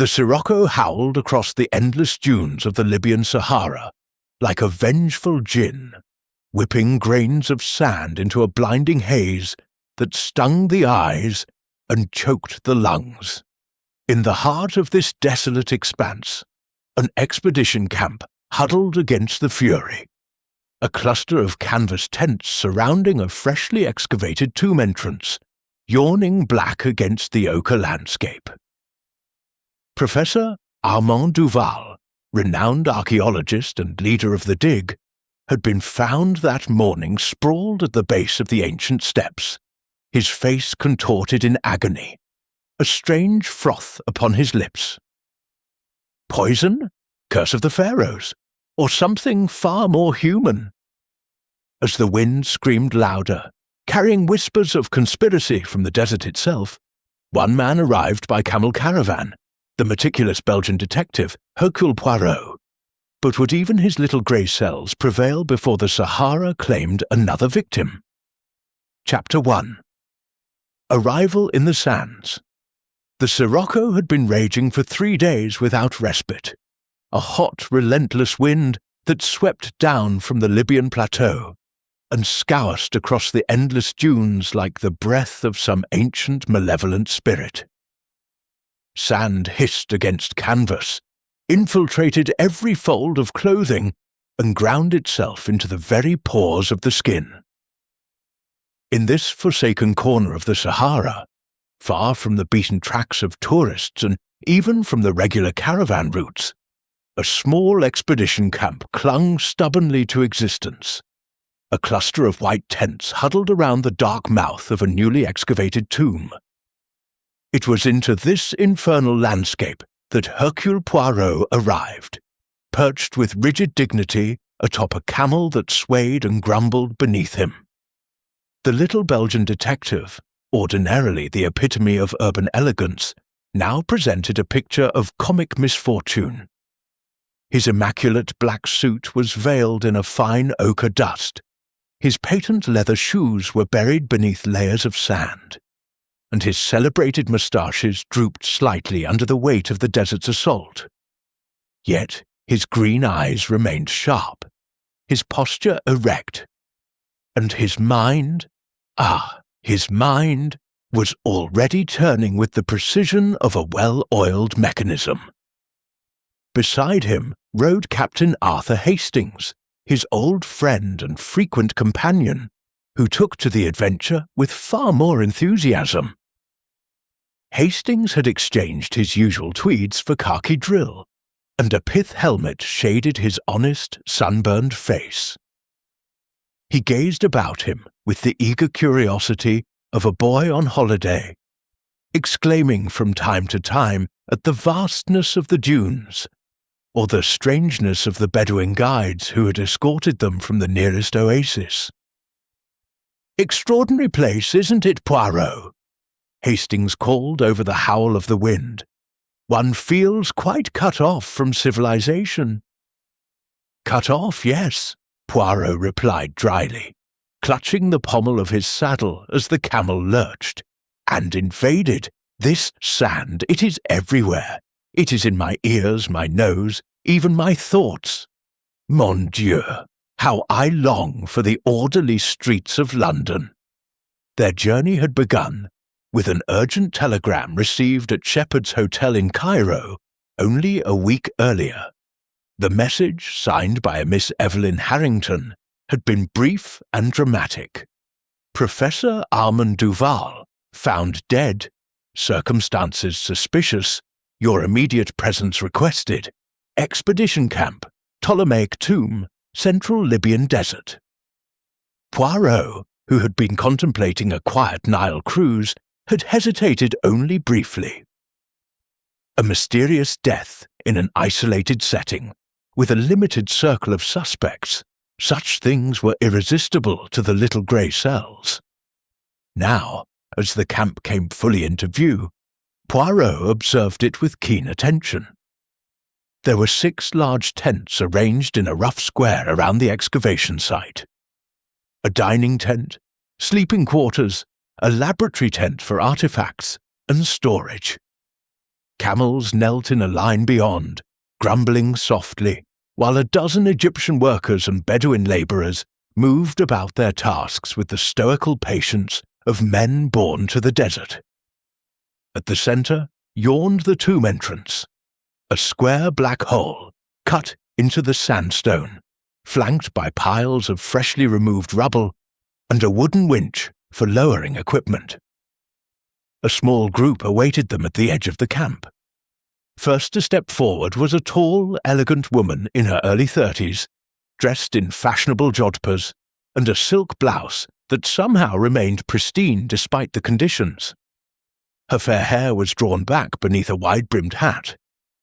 The Sirocco howled across the endless dunes of the Libyan Sahara like a vengeful djinn, whipping grains of sand into a blinding haze that stung the eyes and choked the lungs. In the heart of this desolate expanse, an expedition camp huddled against the fury, a cluster of canvas tents surrounding a freshly excavated tomb entrance, yawning black against the ochre landscape. Professor René Duval, renowned archaeologist and leader of the dig, had been found that morning sprawled at the base of the ancient steps, his face contorted in agony, a strange froth upon his lips. Poison? Curse of the Pharaohs? Or something far more human? As the wind screamed louder, carrying whispers of conspiracy from the desert itself, one man arrived by camel caravan, the meticulous Belgian detective Hercule Poirot. But would even his little grey cells prevail before the Sahara claimed another victim? Chapter 1. Arrival in the sands. The Sirocco had been raging for 3 days without respite, a hot, relentless wind that swept down from the Libyan plateau and scoused across the endless dunes like the breath of some ancient malevolent spirit. Sand hissed against canvas, infiltrated every fold of clothing, and ground itself into the very pores of the skin. In this forsaken corner of the Sahara, far from the beaten tracks of tourists and even from the regular caravan routes, a small expedition camp clung stubbornly to existence. A cluster of white tents huddled around the dark mouth of a newly excavated tomb. It was into this infernal landscape that Hercule Poirot arrived, perched with rigid dignity atop a camel that swayed and grumbled beneath him. The little Belgian detective, ordinarily the epitome of urban elegance, now presented a picture of comic misfortune. His immaculate black suit was veiled in a fine ochre dust. His patent leather shoes were buried beneath layers of sand, and his celebrated moustaches drooped slightly under the weight of the desert's assault. Yet his green eyes remained sharp, his posture erect, and his mind, his mind was already turning with the precision of a well-oiled mechanism. Beside him rode Captain Arthur Hastings, his old friend and frequent companion, who took to the adventure with far more enthusiasm. Hastings had exchanged his usual tweeds for khaki drill, and a pith helmet shaded his honest, sunburned face. He gazed about him with the eager curiosity of a boy on holiday, exclaiming from time to time at the vastness of the dunes, or the strangeness of the Bedouin guides who had escorted them from the nearest oasis. "Extraordinary place, isn't it, Poirot?" Hastings called over the howl of the wind. "One feels quite cut off from civilization." "Cut off, yes," Poirot replied dryly, clutching the pommel of his saddle as the camel lurched. "And invaded. This sand, it is everywhere. It is in my ears, my nose, even my thoughts. Mon Dieu, how I long for the orderly streets of London." Their journey had begun with an urgent telegram received at Shepherd's Hotel in Cairo only a week earlier. The message, signed by a Miss Evelyn Harrington, had been brief and dramatic. "Professor René Duval, found dead. Circumstances suspicious. Your immediate presence requested. Expedition camp, Ptolemaic tomb, central Libyan desert." Poirot, who had been contemplating a quiet Nile cruise, had hesitated only briefly. A mysterious death in an isolated setting, with a limited circle of suspects, such things were irresistible to the little grey cells. Now, as the camp came fully into view, Poirot observed it with keen attention. There were 6 large tents arranged in a rough square around the excavation site. A dining tent, sleeping quarters, a laboratory tent for artifacts, and storage. Camels knelt in a line beyond, grumbling softly, while a dozen Egyptian workers and Bedouin labourers moved about their tasks with the stoical patience of men born to the desert. At the centre yawned the tomb entrance, a square black hole cut into the sandstone, flanked by piles of freshly removed rubble and a wooden winch for lowering equipment. A small group awaited them at the edge of the camp. First to step forward was a tall, elegant woman in her early 30s, dressed in fashionable jodhpurs and a silk blouse that somehow remained pristine despite the conditions. Her fair hair was drawn back beneath a wide-brimmed hat,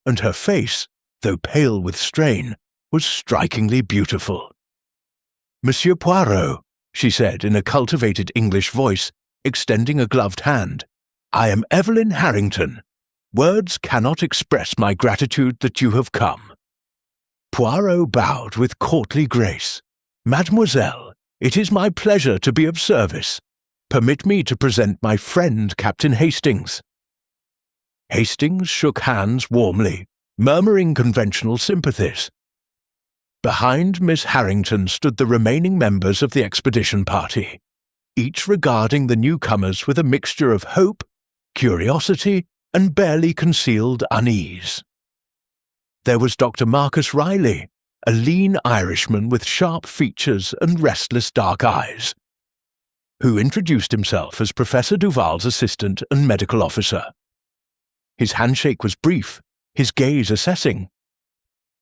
and her face, though pale with strain, was strikingly beautiful. "Monsieur Poirot," she said in a cultivated English voice, extending a gloved hand, "I am Evelyn Harrington. Words cannot express my gratitude that you have come." Poirot bowed with courtly grace. "Mademoiselle, it is my pleasure to be of service. Permit me to present my friend Captain Hastings." Hastings shook hands warmly, murmuring conventional sympathies. Behind Miss Harrington stood the remaining members of the expedition party, each regarding the newcomers with a mixture of hope, curiosity, and barely concealed unease. There was Dr. Marcus Riley, a lean Irishman with sharp features and restless dark eyes, who introduced himself as Professor Duval's assistant and medical officer. His handshake was brief, his gaze assessing.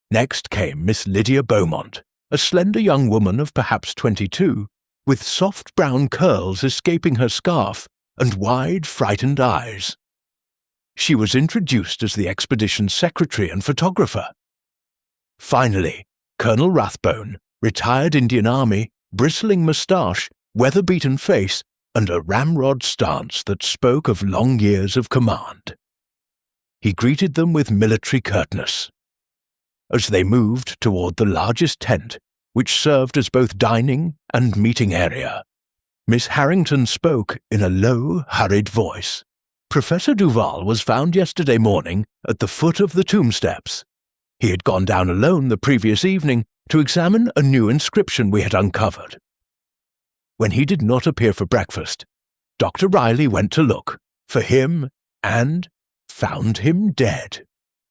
Next came Miss Lydia Beaumont, a slender young woman of perhaps 22, with soft brown curls escaping her scarf and wide, frightened eyes. She was introduced as the expedition's secretary and photographer. Finally, Colonel Rathbone, retired Indian Army, bristling moustache, weather-beaten face, and a ramrod stance that spoke of long years of command. He greeted them with military curtness. As they moved toward the largest tent, which served as both dining and meeting area, Miss Harrington spoke in a low, hurried voice. "Professor Duval was found yesterday morning at the foot of the tomb steps. He had gone down alone the previous evening to examine a new inscription we had uncovered. When he did not appear for breakfast, Dr. Riley went to look for him and found him dead."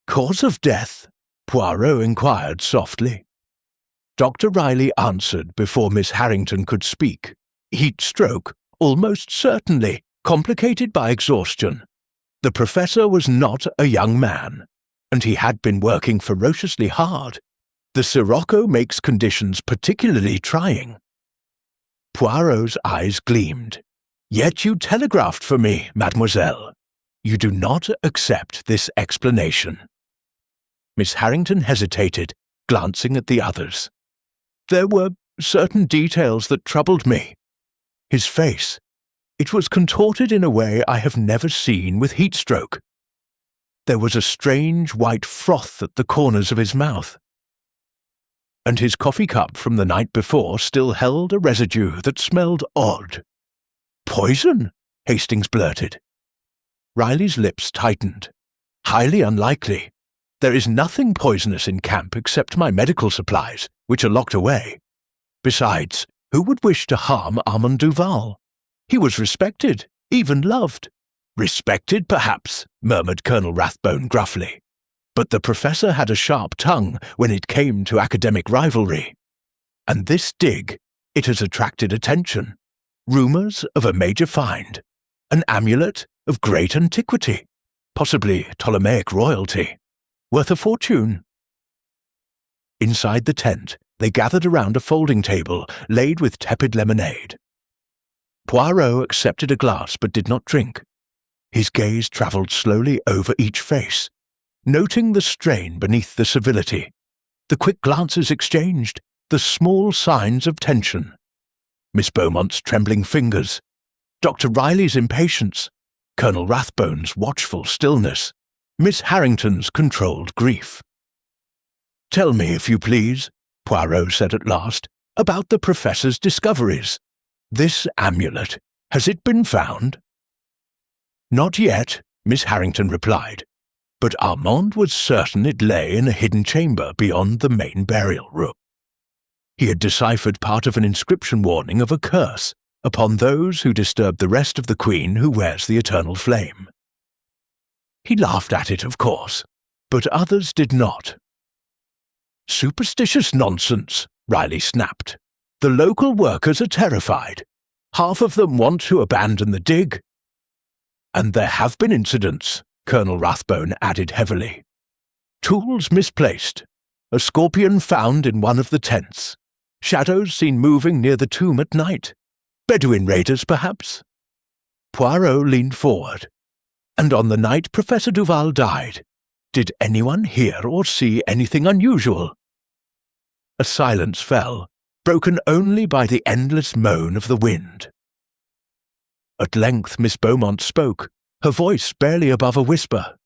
"Cause of death?" Poirot inquired softly. Dr. Riley answered before Miss Harrington could speak. "Heat stroke, almost certainly, complicated by exhaustion. The professor was not a young man, and he had been working ferociously hard. The Sirocco makes conditions particularly trying." Poirot's eyes gleamed. "Yet you telegraphed for me, mademoiselle. You do not accept this explanation." Miss Harrington hesitated, glancing at the others. "There were certain details that troubled me. His face, it was contorted in a way I have never seen with heat stroke. There was a strange white froth at the corners of his mouth. And his coffee cup from the night before still held a residue that smelled odd." "Poison?" Hastings blurted. Riley's lips tightened. "Highly unlikely. There is nothing poisonous in camp except my medical supplies, which are locked away. Besides, who would wish to harm Armand Duval? He was respected, even loved." "Respected, perhaps," murmured Colonel Rathbone gruffly. "But the professor had a sharp tongue when it came to academic rivalry. And this dig, it has attracted attention. Rumours of a major find. An amulet of great antiquity, possibly Ptolemaic royalty. Worth a fortune." Inside the tent, they gathered around a folding table laid with tepid lemonade. Poirot accepted a glass but did not drink. His gaze travelled slowly over each face, noting the strain beneath the civility, the quick glances exchanged, the small signs of tension. Miss Beaumont's trembling fingers, Dr. Riley's impatience, Colonel Rathbone's watchful stillness, Miss Harrington's controlled grief. "Tell me, if you please," Poirot said at last, "about the professor's discoveries. This amulet, has it been found?" "Not yet," Miss Harrington replied. but Armand was certain it lay in a hidden chamber beyond the main burial room. He had deciphered part of an inscription warning of a curse upon those who disturb the rest of the queen who wears the eternal flame. He laughed at it, of course, but others did not. "Superstitious nonsense," Riley snapped. "The local workers are terrified. Half of them want to abandon the dig." "And there have been incidents," Colonel Rathbone added heavily. "Tools misplaced, a scorpion found in one of the tents, shadows seen moving near the tomb at night. Bedouin raiders, perhaps?" Poirot leaned forward. "And on the night Professor Duval died, did anyone hear or see anything unusual?" A silence fell, broken only by the endless moan of the wind. At length Miss Beaumont spoke, her voice barely above a whisper.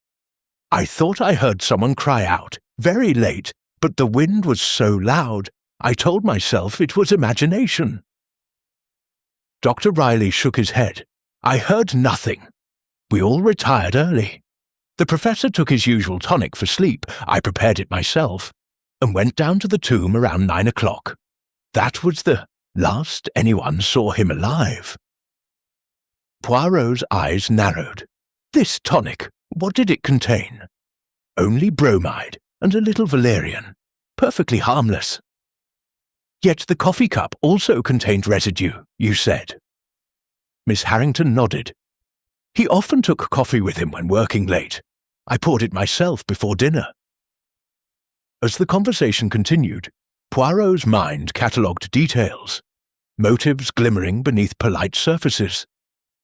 "I thought I heard someone cry out, very late, but the wind was so loud, I told myself it was imagination." Dr. Riley shook his head. "I heard nothing. We all retired early. The professor took his usual tonic for sleep, I prepared it myself, and went down to the tomb around 9 o'clock. That was the last anyone saw him alive." Poirot's eyes narrowed. "This tonic, what did it contain?" "Only bromide and a little valerian. Perfectly harmless." "Yet the coffee cup also contained residue, you said." Miss Harrington nodded. "He often took coffee with him when working late. I poured it myself before dinner." As the conversation continued, Poirot's mind catalogued details, motives glimmering beneath polite surfaces,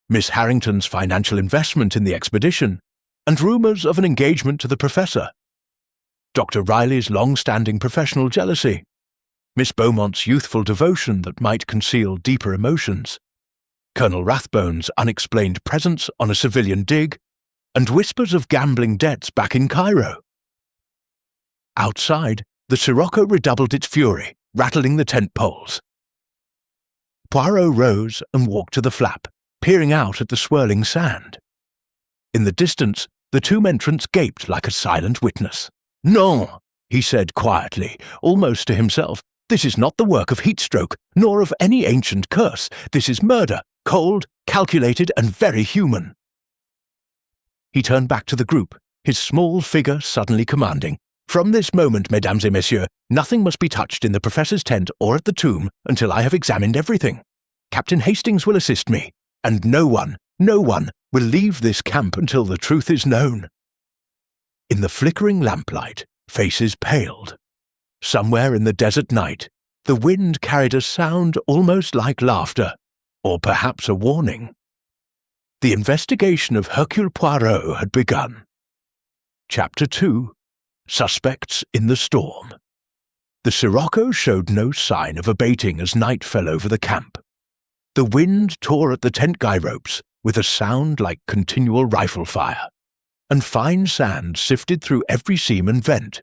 Miss Harrington's financial investment in the expedition, and rumours of an engagement to the professor, Dr. Riley's long-standing professional jealousy, Miss Beaumont's youthful devotion that might conceal deeper emotions, Colonel Rathbone's unexplained presence on a civilian dig, and whispers of gambling debts back in Cairo. Outside, the Sirocco redoubled its fury, rattling the tent poles. Poirot rose and walked to the flap, peering out at the swirling sand. In the distance, the tomb entrance gaped like a silent witness. "Non," he said quietly, almost to himself. "This is not the work of heatstroke, nor of any ancient curse. This is murder, cold, calculated, and very human." He turned back to the group, his small figure suddenly commanding. "From this moment, mesdames et messieurs, nothing must be touched in the professor's tent or at the tomb until I have examined everything. Captain Hastings will assist me, and no one will leave this camp until the truth is known." In the flickering lamplight, faces paled. Somewhere in the desert night, the wind carried a sound almost like laughter, or perhaps a warning. The investigation of Hercule Poirot had begun. Chapter 2. Suspects in the Storm. The Sirocco showed no sign of abating as night fell over the camp. The wind tore at the tent guy ropes with a sound like continual rifle fire, and fine sand sifted through every seam and vent,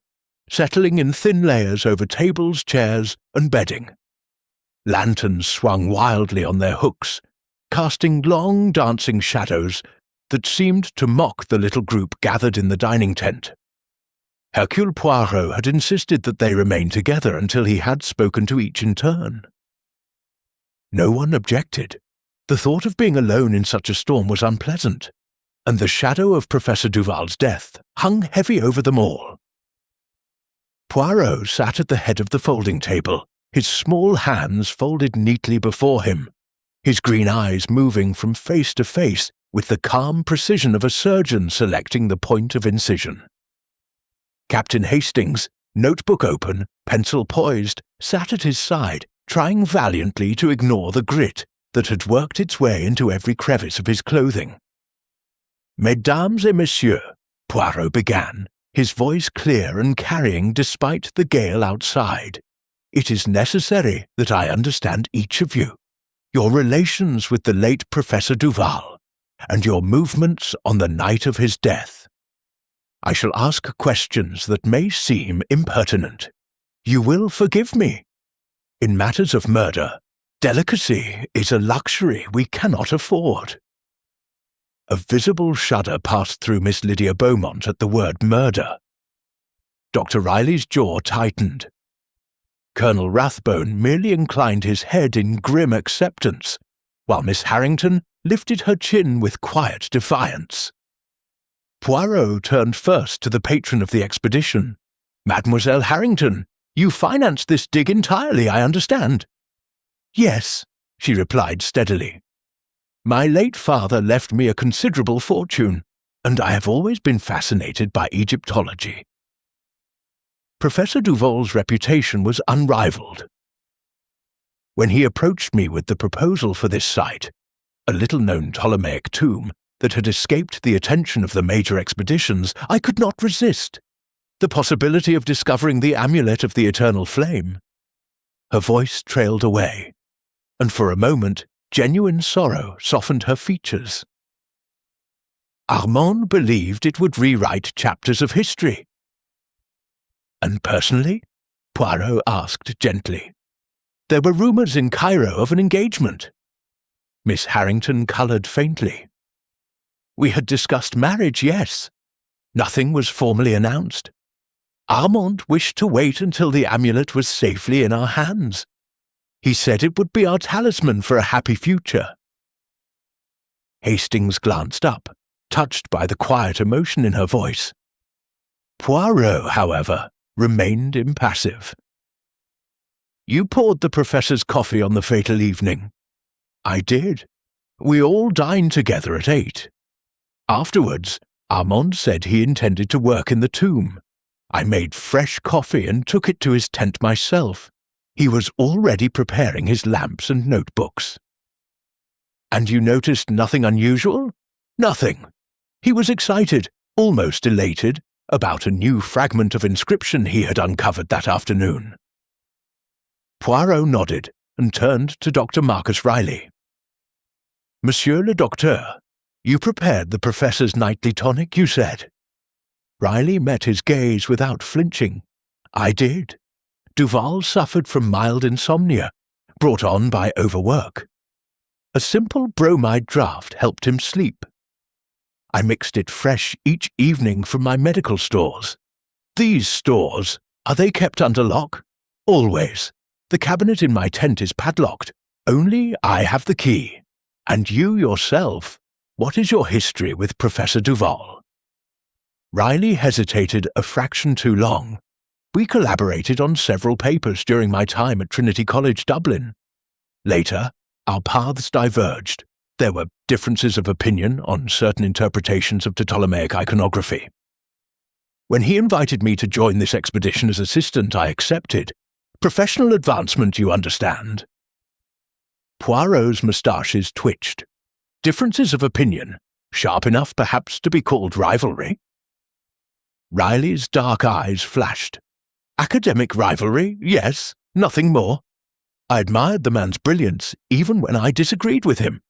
settling in thin layers over tables, chairs, and bedding. Lanterns swung wildly on their hooks, casting long dancing shadows that seemed to mock the little group gathered in the dining tent. Hercule Poirot had insisted that they remain together until he had spoken to each in turn. No one objected. The thought of being alone in such a storm was unpleasant, and the shadow of Professor Duval's death hung heavy over them all. Poirot sat at the head of the folding table, his small hands folded neatly before him, his green eyes moving from face to face with the calm precision of a surgeon selecting the point of incision. Captain Hastings, notebook open, pencil poised, sat at his side, trying valiantly to ignore the grit that had worked its way into every crevice of his clothing. "Mesdames et messieurs," Poirot began, his voice clear and carrying despite the gale outside, "it is necessary that I understand each of you, your relations with the late Professor Duval, and your movements on the night of his death. I shall ask questions that may seem impertinent. You will forgive me. In matters of murder, delicacy is a luxury we cannot afford." A visible shudder passed through Miss Lydia Beaumont at the word murder. Dr. Riley's jaw tightened. Colonel Rathbone merely inclined his head in grim acceptance, while Miss Harrington lifted her chin with quiet defiance. Poirot turned first to the patron of the expedition. "Mademoiselle Harrington, you financed this dig entirely, I understand." "Yes," she replied steadily. "My late father left me a considerable fortune, and I have always been fascinated by Egyptology." Professor Duval's reputation was unrivaled. When he approached me with the proposal for this site, a little-known Ptolemaic tomb that had escaped the attention of the major expeditions, I could not resist. The possibility of discovering the amulet of the eternal flame. Her voice trailed away, and for a moment genuine sorrow softened her features. Armand believed it would rewrite chapters of history. "And personally?" Poirot asked gently. "There were rumours in Cairo of an engagement." Miss Harrington coloured faintly. "We had discussed marriage, yes. Nothing was formally announced. Armand wished to wait until the amulet was safely in our hands. He said it would be our talisman for a happy future." Hastings glanced up, touched by the quiet emotion in her voice. Poirot, however, remained impassive. "You poured the professor's coffee on the fatal evening." "I did. We all dined together at 8. Afterwards, Armand said he intended to work in the tomb. I made fresh coffee and took it to his tent myself. He was already preparing his lamps and notebooks." "And you noticed nothing unusual?" "Nothing. He was excited, almost elated, about a new fragment of inscription he had uncovered that afternoon." Poirot nodded and turned to Dr. Marcus Riley. "Monsieur le Docteur, you prepared the professor's nightly tonic, you said?" Riley met his gaze without flinching. "I did. Duval suffered from mild insomnia, brought on by overwork. A simple bromide draught helped him sleep. I mixed it fresh each evening from my medical stores. These stores, are they kept under lock?" "Always. The cabinet in my tent is padlocked. Only I have the key. And you yourself, what is your history with Professor Duval?" Riley hesitated a fraction too long. "We collaborated on several papers during my time at Trinity College, Dublin. Later, our paths diverged. There were differences of opinion on certain interpretations of Ptolemaic iconography. When he invited me to join this expedition as assistant, I accepted. Professional advancement, you understand." Poirot's moustaches twitched. Differences of opinion, sharp enough perhaps to be called rivalry? Riley's dark eyes flashed. "Academic rivalry, yes, nothing more. I admired the man's brilliance even when I disagreed with him."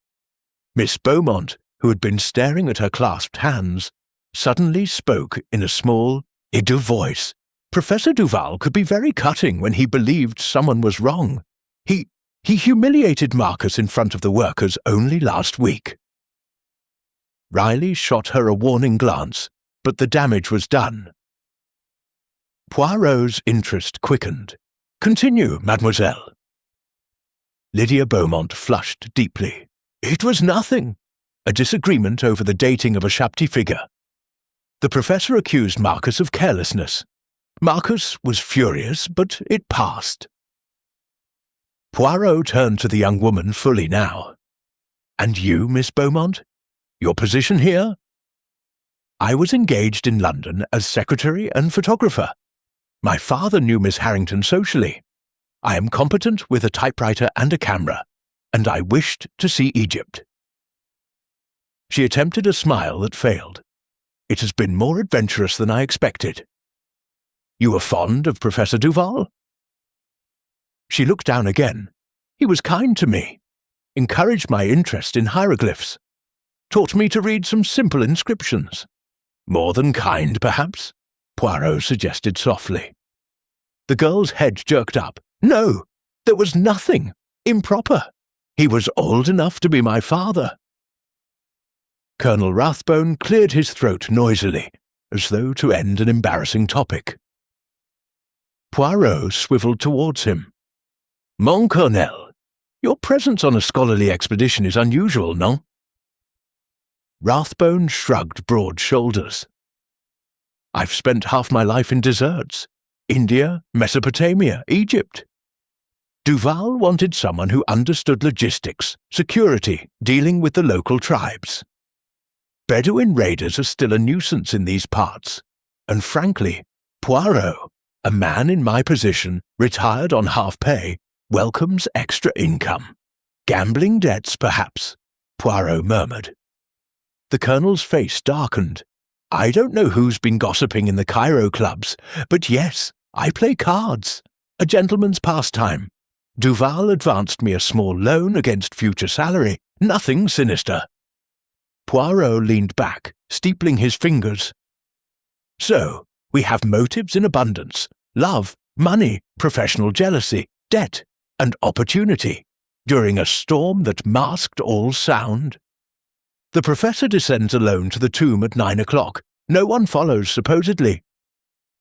Miss Beaumont, who had been staring at her clasped hands, suddenly spoke in a small, aigu voice. "Professor Duval could be very cutting when he believed someone was wrong. He humiliated Marcus in front of the workers only last week." Riley shot her a warning glance, but the damage was done. Poirot's interest quickened. "Continue, mademoiselle." Lydia Beaumont flushed deeply. "It was nothing. A disagreement over the dating of a Shabti figure. The professor accused Marcus of carelessness. Marcus was furious, but it passed." Poirot turned to the young woman fully now. "And you, Miss Beaumont? Your position here?" "I was engaged in London as secretary and photographer. My father knew Miss Harrington socially. I am competent with a typewriter and a camera, and I wished to see Egypt." She attempted a smile that failed. "It has been more adventurous than I expected. You were fond of Professor Duval?" She looked down again. "He was kind to me, encouraged my interest in hieroglyphs, taught me to read some simple inscriptions." "More than kind, perhaps?" Poirot suggested softly. The girl's head jerked up. "No, there was nothing improper. He was old enough to be my father." Colonel Rathbone cleared his throat noisily, as though to end an embarrassing topic. Poirot swivelled towards him. "Mon Colonel, your presence on a scholarly expedition is unusual, non?" Rathbone shrugged broad shoulders. "I've spent half my life in deserts. India, Mesopotamia, Egypt. Duval wanted someone who understood logistics, security, dealing with the local tribes. Bedouin raiders are still a nuisance in these parts, and frankly, Poirot, a man in my position, retired on half pay, welcomes extra income. Gambling debts, perhaps," Poirot murmured. The Colonel's face darkened. "I don't know who's been gossiping in the Cairo clubs, but yes, I play cards. A gentleman's pastime. Duval advanced me a small loan against future salary. Nothing sinister." Poirot leaned back, steepling his fingers. "So, we have motives in abundance. Love, money, professional jealousy, debt, and opportunity, during a storm that masked all sound. The professor descends alone to the tomb at 9 o'clock. No one follows, supposedly.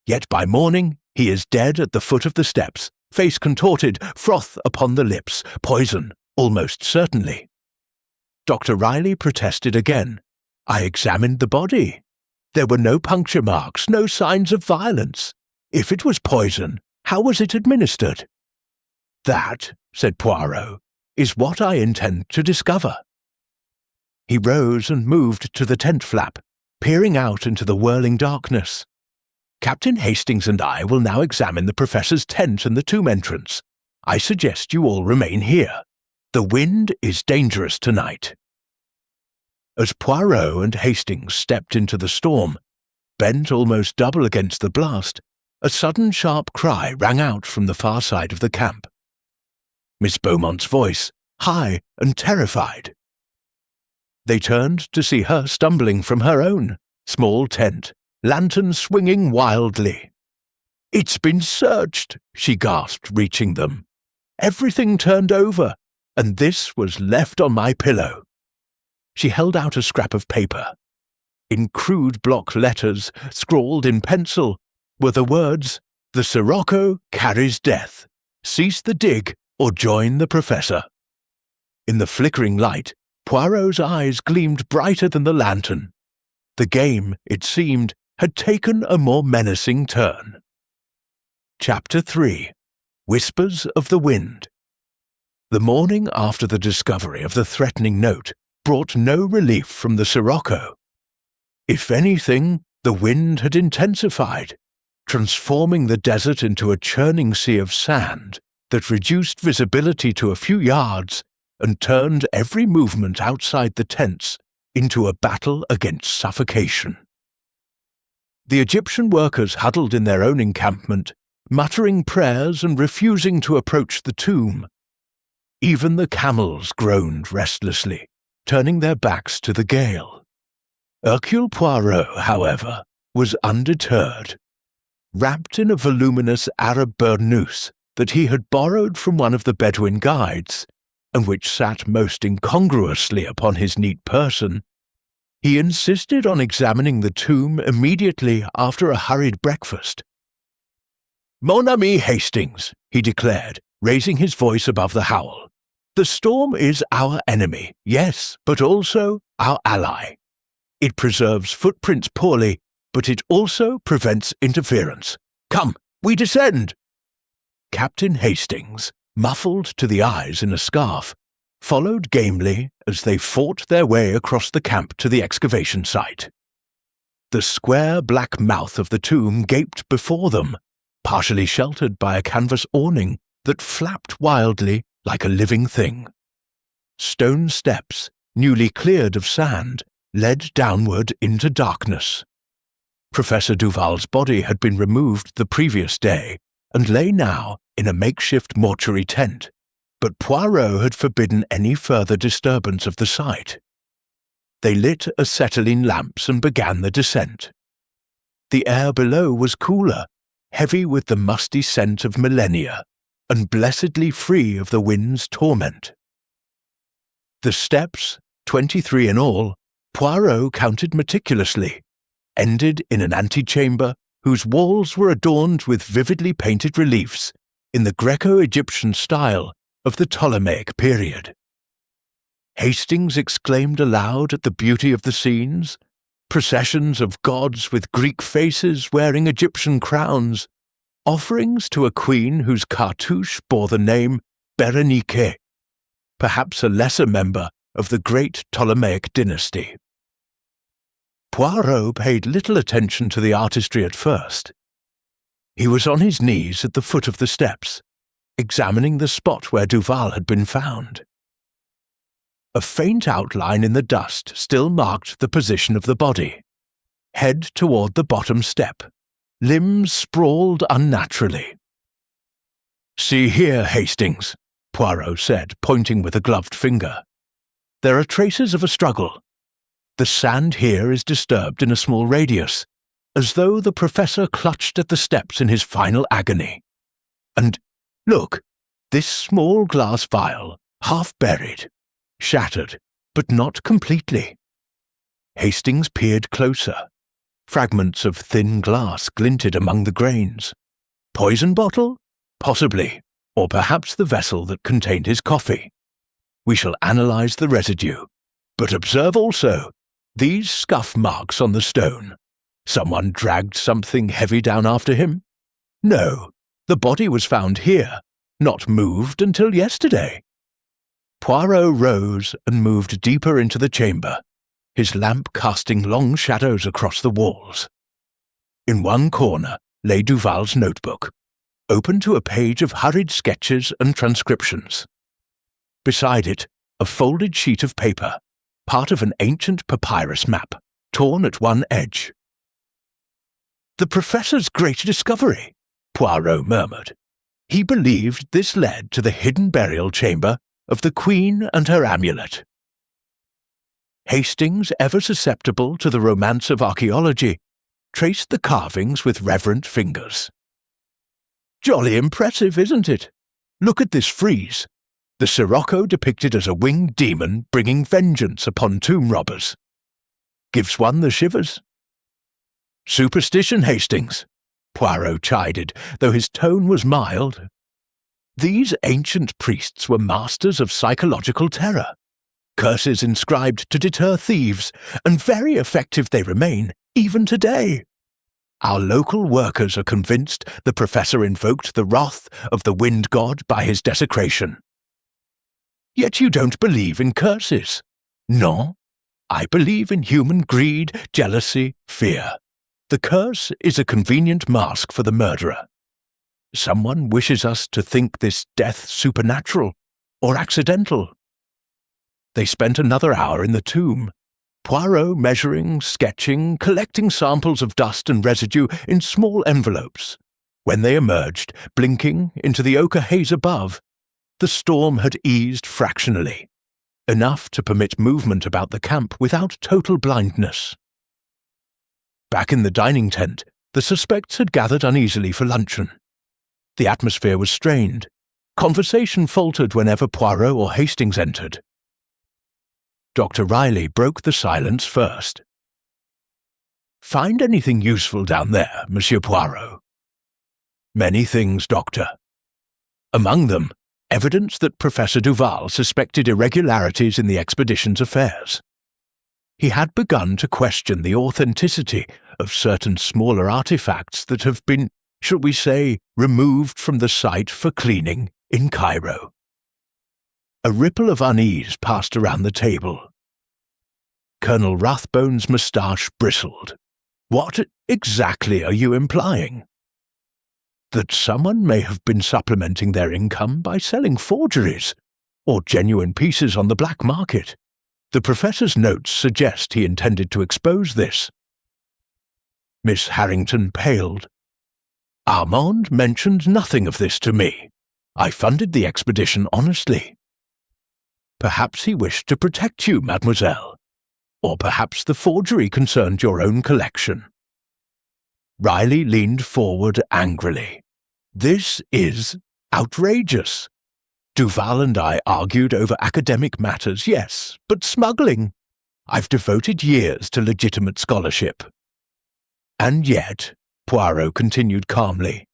Yet by morning he is dead at the foot of the steps, face contorted, froth upon the lips, poison, almost certainly. Dr. Riley protested again. I examined the body. There were no puncture marks, no signs of violence. If it was poison, how was it administered?" "That," said Poirot, "is what I intend to discover." He rose and moved to the tent flap, peering out into the whirling darkness. "Captain Hastings and I will now examine the professor's tent and the tomb entrance. I suggest you all remain here. The wind is dangerous tonight." As Poirot and Hastings stepped into the storm, bent almost double against the blast, a sudden sharp cry rang out from the far side of the camp. Miss Beaumont's voice, high and terrified. They turned to see her stumbling from her own small tent, lantern swinging wildly. "It's been searched," she gasped, reaching them. "Everything turned over, and this was left on my pillow." She held out a scrap of paper. In crude block letters, scrawled in pencil, were the words, "The Sirocco carries death. Cease the dig or join the professor." In the flickering light, Poirot's eyes gleamed brighter than the lantern. The game, it seemed, had taken a more menacing turn. Chapter 3. Whispers of the Wind. The morning after the discovery of the threatening note brought no relief from the Sirocco. If anything, the wind had intensified, transforming the desert into a churning sea of sand that reduced visibility to a few yards and turned every movement outside the tents into a battle against suffocation. The Egyptian workers huddled in their own encampment, muttering prayers and refusing to approach the tomb. Even the camels groaned restlessly, turning their backs to the gale. Hercule Poirot, however, was undeterred. Wrapped in a voluminous Arab burnous that he had borrowed from one of the Bedouin guides, and which sat most incongruously upon his neat person, he insisted on examining the tomb immediately after a hurried breakfast. "Mon ami Hastings," he declared, raising his voice above the howl, "the storm is our enemy, yes, but also our ally. It preserves footprints poorly, but it also prevents interference. Come, we descend!" Captain Hastings, muffled to the eyes in a scarf, followed gamely as they fought their way across the camp to the excavation site. The square black mouth of the tomb gaped before them, partially sheltered by a canvas awning that flapped wildly like a living thing. Stone steps, newly cleared of sand, led downward into darkness. Professor Duval's body had been removed the previous day and lay now in a makeshift mortuary tent, but Poirot had forbidden any further disturbance of the site. They lit acetylene lamps and began the descent. The air below was cooler, heavy with the musty scent of millennia, and blessedly free of the wind's torment. The steps, 23 in all, Poirot counted meticulously, ended in an antechamber whose walls were adorned with vividly painted reliefs in the Greco-Egyptian style of the Ptolemaic period. Hastings exclaimed aloud at the beauty of the scenes, processions of gods with Greek faces wearing Egyptian crowns, offerings to a queen whose cartouche bore the name Berenike, perhaps a lesser member of the great Ptolemaic dynasty. Poirot paid little attention to the artistry at first. He was on his knees at the foot of the steps, examining the spot where Duval had been found. A faint outline in the dust still marked the position of the body. Head toward the bottom step, limbs sprawled unnaturally. "See here, Hastings," Poirot said, pointing with a gloved finger. "There are traces of a struggle. The sand here is disturbed in a small radius, as though the professor clutched at the steps in his final agony. And, look, this small glass vial, half buried, shattered, but not completely." Hastings peered closer. Fragments of thin glass glinted among the grains. Poison bottle? Possibly, or perhaps the vessel that contained his coffee. We shall analyze the residue. But observe also these scuff marks on the stone. Someone dragged something heavy down after him? No, the body was found here, not moved until yesterday. Poirot rose and moved deeper into the chamber, his lamp casting long shadows across the walls. In one corner lay Duval's notebook, open to a page of hurried sketches and transcriptions. Beside it, a folded sheet of paper, part of an ancient papyrus map, torn at one edge. "The professor's great discovery," Poirot murmured. He believed this led to the hidden burial chamber of the Queen and her amulet. Hastings, ever susceptible to the romance of archaeology, traced the carvings with reverent fingers. "Jolly impressive, isn't it? Look at this frieze. The Sirocco depicted as a winged demon bringing vengeance upon tomb robbers. Gives one the shivers." "Superstition, Hastings," Poirot chided, though his tone was mild. "These ancient priests were masters of psychological terror. Curses inscribed to deter thieves, and very effective they remain, even today. Our local workers are convinced the professor invoked the wrath of the wind god by his desecration." "Yet you don't believe in curses." "No, I believe in human greed, jealousy, fear. The curse is a convenient mask for the murderer. Someone wishes us to think this death supernatural or accidental." They spent another hour in the tomb, Poirot measuring, sketching, collecting samples of dust and residue in small envelopes. When they emerged, blinking, into the ochre haze above, the storm had eased fractionally, enough to permit movement about the camp without total blindness. Back in the dining tent, the suspects had gathered uneasily for luncheon. The atmosphere was strained. Conversation faltered whenever Poirot or Hastings entered. Dr. Riley broke the silence first. "Find anything useful down there, Monsieur Poirot?" "Many things, Doctor. Among them, evidence that Professor Duval suspected irregularities in the expedition's affairs. He had begun to question the authenticity of certain smaller artifacts that have been, shall we say, removed from the site for cleaning in Cairo." A ripple of unease passed around the table. Colonel Rathbone's moustache bristled. "What exactly are you implying?" "That someone may have been supplementing their income by selling forgeries, or genuine pieces on the black market. The professor's notes suggest he intended to expose this." Miss Harrington paled. "Armand mentioned nothing of this to me. I funded the expedition honestly." "Perhaps he wished to protect you, mademoiselle. Or perhaps the forgery concerned your own collection." Riley leaned forward angrily. "This is outrageous. Duval and I argued over academic matters, yes, but smuggling. I've devoted years to legitimate scholarship." "And yet," Poirot continued calmly,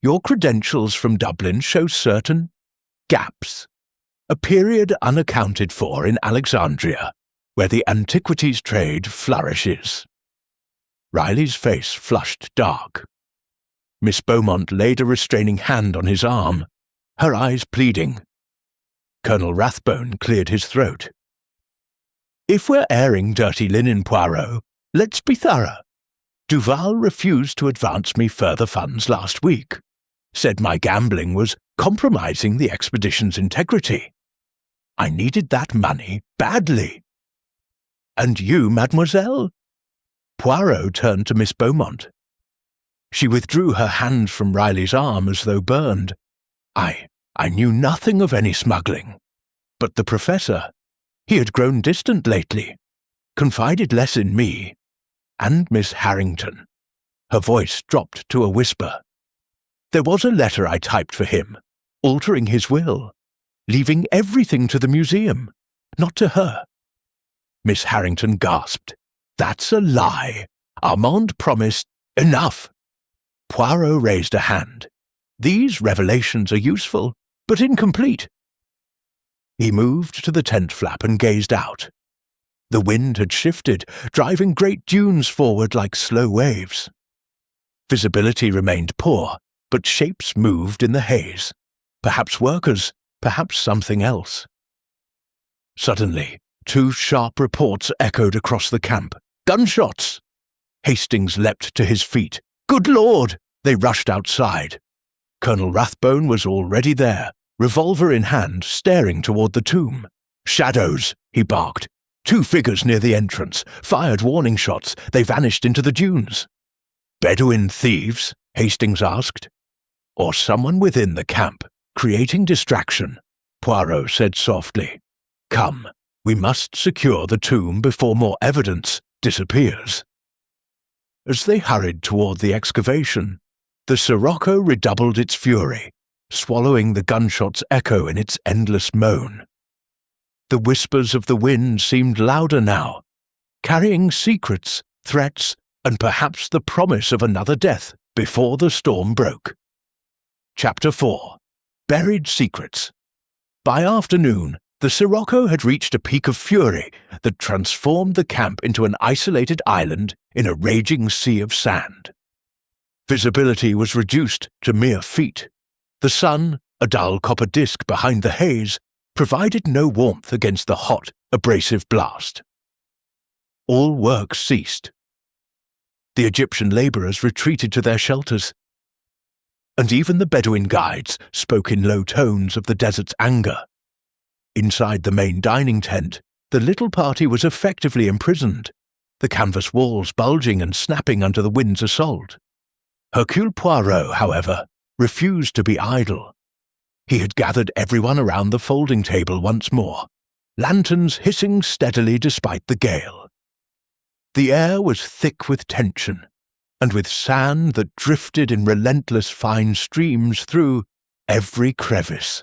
"your credentials from Dublin show certain gaps. A period unaccounted for in Alexandria, where the antiquities trade flourishes." Riley's face flushed dark. Miss Beaumont laid a restraining hand on his arm, her eyes pleading. Colonel Rathbone cleared his throat. "If we're airing dirty linen, Poirot, let's be thorough. Duval refused to advance me further funds last week, said my gambling was compromising the expedition's integrity. I needed that money badly." "And you, mademoiselle?" Poirot turned to Miss Beaumont. She withdrew her hand from Riley's arm as though burned. I knew nothing of any smuggling. But the professor, he had grown distant lately, confided less in me, and Miss Harrington." Her voice dropped to a whisper. "There was a letter I typed for him, altering his will, leaving everything to the museum, not to her." Miss Harrington gasped. "That's a lie. Armand promised—" "Enough!" Poirot raised a hand. "These revelations are useful, but incomplete." He moved to the tent flap and gazed out. The wind had shifted, driving great dunes forward like slow waves. Visibility remained poor, but shapes moved in the haze. Perhaps workers, perhaps something else. Suddenly, 2 sharp reports echoed across the camp. "Gunshots!" Hastings leapt to his feet. "Good Lord!" They rushed outside. Colonel Rathbone was already there, revolver in hand, staring toward the tomb. "Shadows!" he barked. 2 figures near the entrance, fired warning shots. They vanished into the dunes. "Bedouin thieves?" Hastings asked. "Or someone within the camp, creating distraction," Poirot said softly. "Come, we must secure the tomb before more evidence disappears." As they hurried toward the excavation, the Sirocco redoubled its fury, swallowing the gunshot's echo in its endless moan. The whispers of the wind seemed louder now, carrying secrets, threats, and perhaps the promise of another death before the storm broke. Chapter 4. Buried Secrets. By afternoon, the Sirocco had reached a peak of fury that transformed the camp into an isolated island in a raging sea of sand. Visibility was reduced to mere feet. The sun, a dull copper disk behind the haze, provided no warmth against the hot, abrasive blast. All work ceased. The Egyptian labourers retreated to their shelters, and even the Bedouin guides spoke in low tones of the desert's anger. Inside the main dining tent, the little party was effectively imprisoned, the canvas walls bulging and snapping under the wind's assault. Hercule Poirot, however, refused to be idle. He had gathered everyone around the folding table once more, lanterns hissing steadily despite the gale. The air was thick with tension, and with sand that drifted in relentless fine streams through every crevice.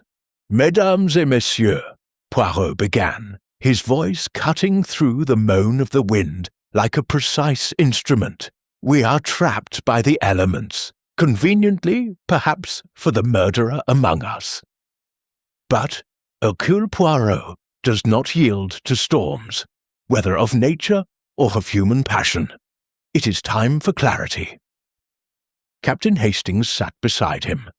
"Mesdames et messieurs," Poirot began, his voice cutting through the moan of the wind like a precise instrument. "We are trapped by the elements, conveniently, perhaps, for the murderer among us. But Hercule Poirot does not yield to storms, whether of nature or of human passion. It is time for clarity." Captain Hastings sat beside him,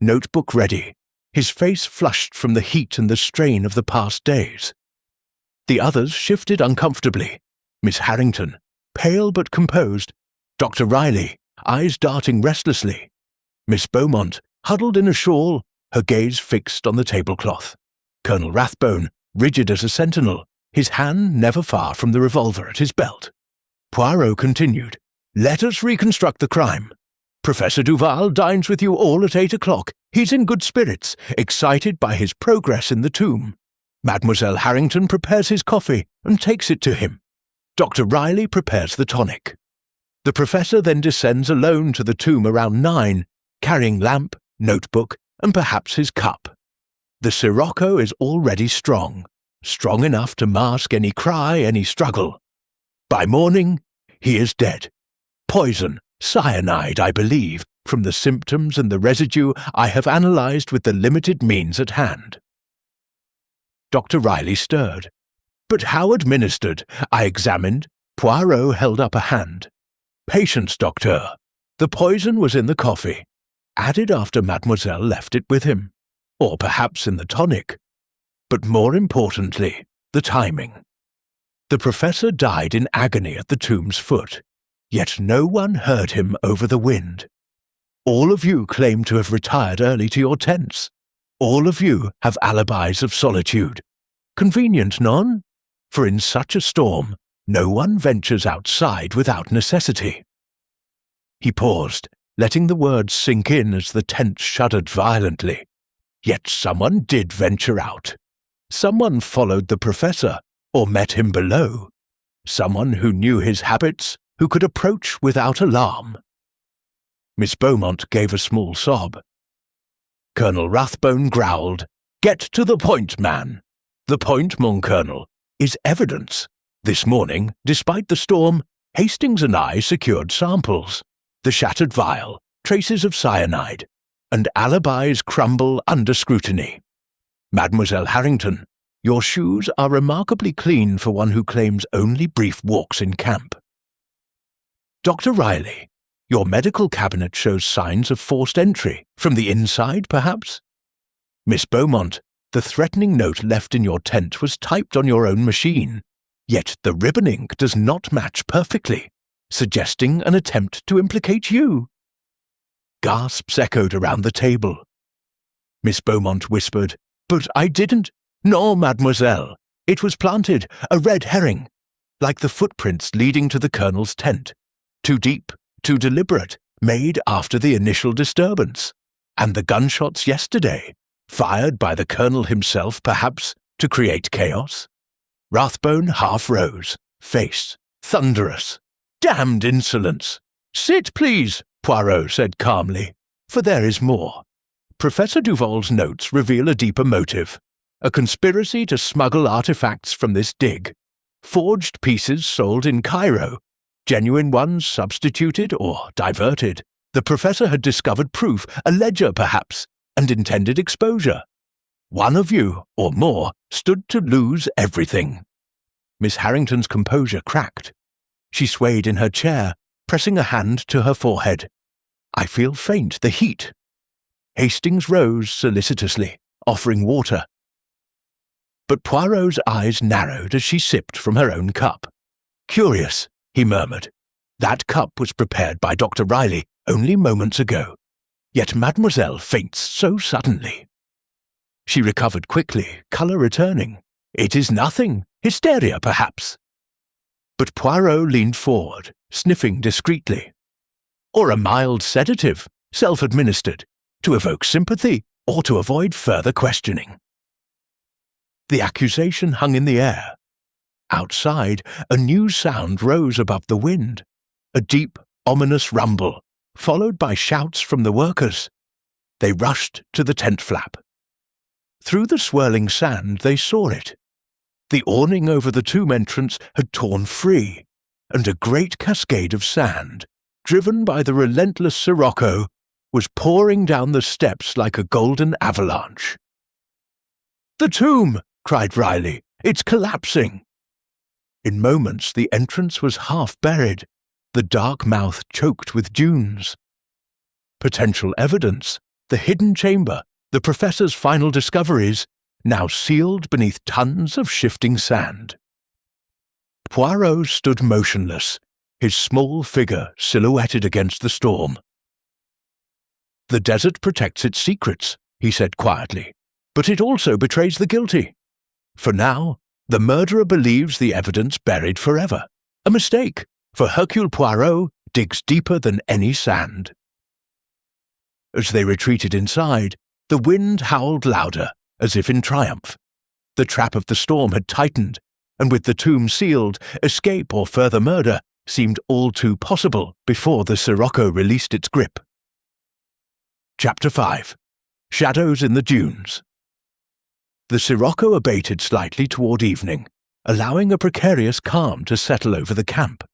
notebook ready, his face flushed from the heat and the strain of the past days. The others shifted uncomfortably. Miss Harrington, pale but composed, Dr. Riley, eyes darting restlessly, Miss Beaumont, huddled in a shawl, her gaze fixed on the tablecloth, Colonel Rathbone, rigid as a sentinel, his hand never far from the revolver at his belt. Poirot continued, "Let us reconstruct the crime. Professor Duval dines with you all at 8 o'clock. He's in good spirits, excited by his progress in the tomb. Mademoiselle Harrington prepares his coffee and takes it to him. Dr. Riley prepares the tonic. The professor then descends alone to the tomb around 9, carrying lamp, notebook, and perhaps his cup. The Sirocco is already strong, strong enough to mask any cry, any struggle. By morning, he is dead. Poison, cyanide, I believe, from the symptoms and the residue I have analysed with the limited means at hand." Dr. Riley stirred. "But how administered?" I examined. Poirot held up a hand. "Patience, docteur. The poison was in the coffee, added after mademoiselle left it with him, or perhaps in the tonic. But more importantly, the timing. The professor died in agony at the tomb's foot, yet no one heard him over the wind. All of you claim to have retired early to your tents. All of you have alibis of solitude. Convenient, non? For in such a storm, no one ventures outside without necessity." He paused, letting the words sink in as the tent shuddered violently. Yet someone did venture out. Someone followed the professor, or met him below. Someone who knew his habits, who could approach without alarm. Miss Beaumont gave a small sob. Colonel Rathbone growled, "Get to the point, man. The point, mon colonel, is evidence. This morning, despite the storm, Hastings and I secured samples. The shattered vial, traces of cyanide, and alibis crumble under scrutiny. Mademoiselle Harrington, your shoes are remarkably clean for one who claims only brief walks in camp. Dr. Riley, your medical cabinet shows signs of forced entry, from the inside, perhaps? Miss Beaumont, the threatening note left in your tent was typed on your own machine, yet the ribbon ink does not match perfectly, suggesting an attempt to implicate you." Gasps echoed around the table. Miss Beaumont whispered, "But I didn't." "No, mademoiselle. It was planted, a red herring, like the footprints leading to the colonel's tent. Too deep, too deliberate, made after the initial disturbance. And the gunshots yesterday, fired by the colonel himself, perhaps, to create chaos." Rathbone half rose, face thunderous. "Damned insolence! Sit, please," Poirot said calmly, "for there is more. Professor Duval's notes reveal a deeper motive, a conspiracy to smuggle artifacts from this dig. Forged pieces sold in Cairo, genuine ones substituted or diverted. The professor had discovered proof, a ledger perhaps, and intended exposure. One of you, or more, stood to lose everything." Miss Harrington's composure cracked. She swayed in her chair, pressing a hand to her forehead. "I feel faint, the heat." Hastings rose solicitously, offering water. But Poirot's eyes narrowed as she sipped from her own cup. "Curious," he murmured. "That cup was prepared by Dr. Riley only moments ago. Yet mademoiselle faints so suddenly." She recovered quickly, colour returning. "It is nothing. Hysteria, perhaps." But Poirot leaned forward, sniffing discreetly. "Or a mild sedative, self-administered, to evoke sympathy or to avoid further questioning." The accusation hung in the air. Outside, a new sound rose above the wind, a deep, ominous rumble, followed by shouts from the workers. They rushed to the tent flap. Through the swirling sand they saw it. The awning over the tomb entrance had torn free, and a great cascade of sand, driven by the relentless Sirocco, was pouring down the steps like a golden avalanche. "The tomb!" cried Riley. "It's collapsing!" In moments the entrance was half buried, the dark mouth choked with dunes. Potential evidence, the hidden chamber, the professor's final discoveries, now sealed beneath tons of shifting sand. Poirot stood motionless, his small figure silhouetted against the storm. "The desert protects its secrets," he said quietly, "but it also betrays the guilty. For now, the murderer believes the evidence buried forever. A mistake, for Hercule Poirot digs deeper than any sand." As they retreated inside, the wind howled louder, as if in triumph. The trap of the storm had tightened, and with the tomb sealed, escape or further murder seemed all too possible before the Sirocco released its grip. Chapter 5. Shadows in the Dunes. The sirocco abated slightly toward evening, allowing a precarious calm to settle over the camp.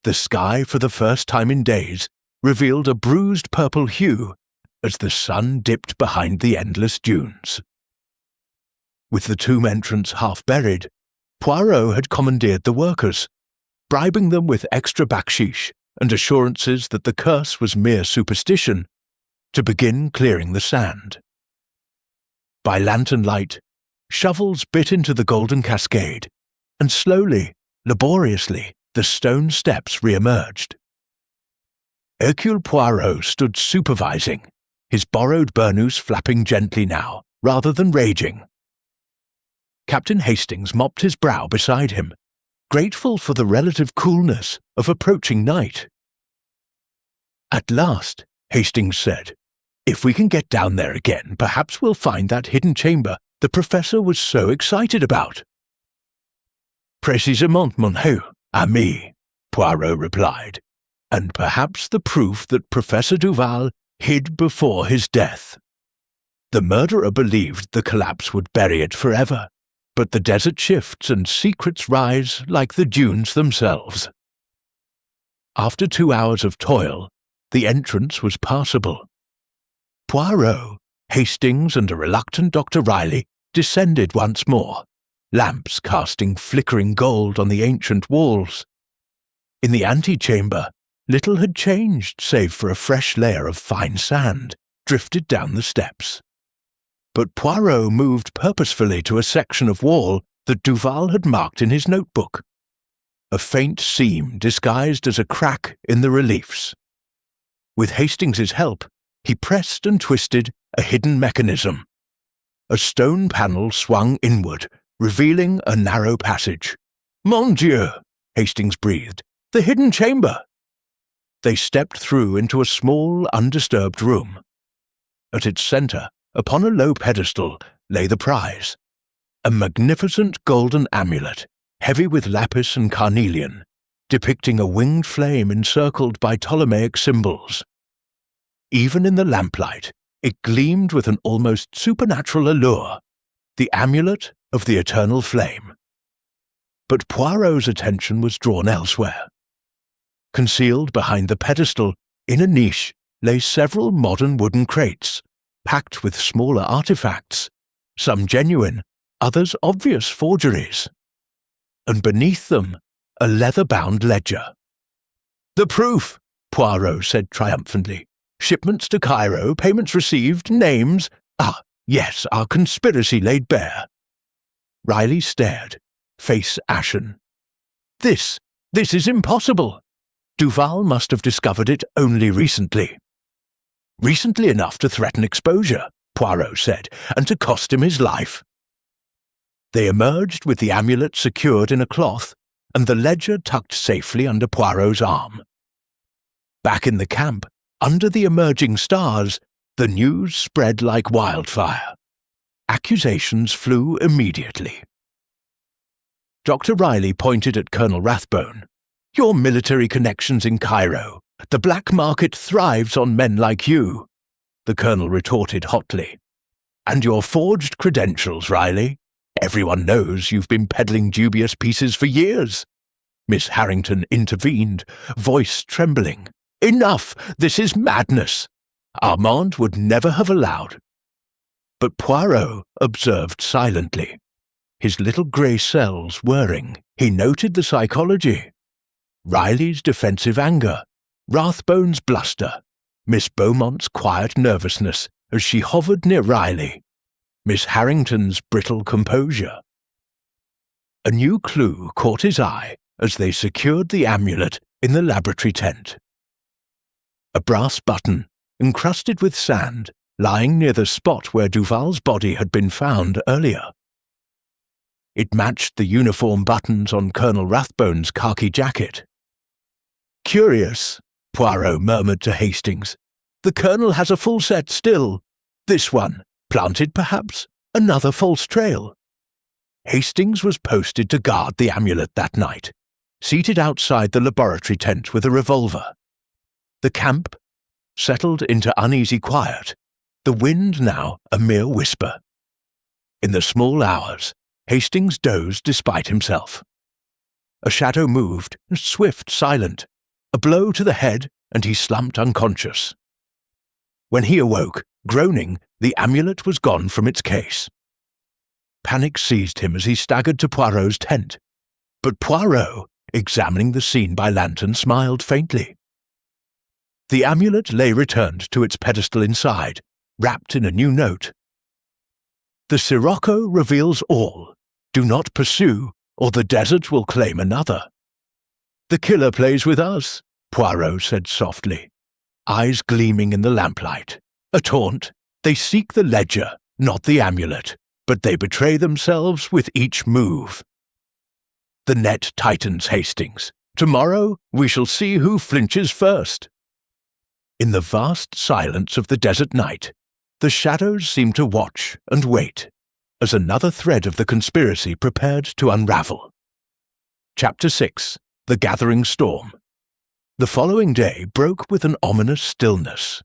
The sky, for the first time in days, revealed a bruised purple hue as the sun dipped behind the endless dunes. With the tomb entrance half buried, Poirot had commandeered the workers, bribing them with extra baksheesh and assurances that the curse was mere superstition, to begin clearing the sand. By lantern light, shovels bit into the golden cascade, and slowly, laboriously, the stone steps re-emerged. Hercule Poirot stood supervising, his borrowed burnous flapping gently now, rather than raging. Captain Hastings mopped his brow beside him, grateful for the relative coolness of approaching night. "At last," Hastings said, "if we can get down there again, perhaps we'll find that hidden chamber the Professor was so excited about." "Précisément, mon ami," Poirot replied, "and perhaps the proof that Professor Duval hid before his death. The murderer believed the collapse would bury it forever, but the desert shifts and secrets rise like the dunes themselves." After 2 hours of toil, the entrance was passable. Poirot, Hastings, and a reluctant Dr. Riley descended once more, lamps casting flickering gold on the ancient walls. In the antechamber, little had changed save for a fresh layer of fine sand drifted down the steps. But Poirot moved purposefully to a section of wall that Duval had marked in his notebook, a faint seam disguised as a crack in the reliefs. With Hastings's help, he pressed and twisted a hidden mechanism. A stone panel swung inward, revealing a narrow passage. "Mon Dieu!" Hastings breathed. "The hidden chamber!" They stepped through into a small, undisturbed room. At its center, upon a low pedestal, lay the prize, a magnificent golden amulet, heavy with lapis and carnelian, depicting a winged flame encircled by Ptolemaic symbols. Even in the lamplight, it gleamed with an almost supernatural allure, the amulet of the eternal flame. But Poirot's attention was drawn elsewhere. Concealed behind the pedestal, in a niche, lay several modern wooden crates, packed with smaller artifacts, some genuine, others obvious forgeries. And beneath them, a leather-bound ledger. "The proof," Poirot said triumphantly. "Shipments to Cairo, payments received, names. Ah, yes, our conspiracy laid bare." Riley stared, face ashen. This is impossible. Duval must have discovered it only recently." "Recently enough to threaten exposure," Poirot said, "and to cost him his life." They emerged with the amulet secured in a cloth and the ledger tucked safely under Poirot's arm. Back in the camp, under the emerging stars, the news spread like wildfire. Accusations flew immediately. Dr. Riley pointed at Colonel Rathbone. "Your military connections in Cairo. The black market thrives on men like you," the colonel retorted hotly. "And your forged credentials, Riley. Everyone knows you've been peddling dubious pieces for years." Miss Harrington intervened, voice trembling. "Enough! This is madness! Armand would never have allowed." But Poirot observed silently. His little grey cells whirring, he noted the psychology. Riley's defensive anger, Rathbone's bluster, Miss Beaumont's quiet nervousness as she hovered near Riley, Miss Harrington's brittle composure. A new clue caught his eye as they secured the amulet in the laboratory tent. A brass button, encrusted with sand, lying near the spot where Duval's body had been found earlier. It matched the uniform buttons on Colonel Rathbone's khaki jacket. "Curious," Poirot murmured to Hastings. "The colonel has a full set still. This one, planted perhaps, another false trail." Hastings was posted to guard the amulet that night, seated outside the laboratory tent with a revolver. The camp settled into uneasy quiet, the wind now a mere whisper. In the small hours, Hastings dozed despite himself. A shadow moved, swift, silent. A blow to the head, and he slumped unconscious. When he awoke, groaning, the amulet was gone from its case. Panic seized him as he staggered to Poirot's tent, but Poirot, examining the scene by lantern, smiled faintly. The amulet lay returned to its pedestal inside, wrapped in a new note. "The Sirocco reveals all. Do not pursue, or the desert will claim another." "The killer plays with us," Poirot said softly, eyes gleaming in the lamplight. "A taunt. They seek the ledger, not the amulet, but they betray themselves with each move." "The net tightens, Hastings. Tomorrow we shall see who flinches first." In the vast silence of the desert night, the shadows seemed to watch and wait, as another thread of the conspiracy prepared to unravel. Chapter 6. The Gathering Storm. The following day broke with an ominous stillness.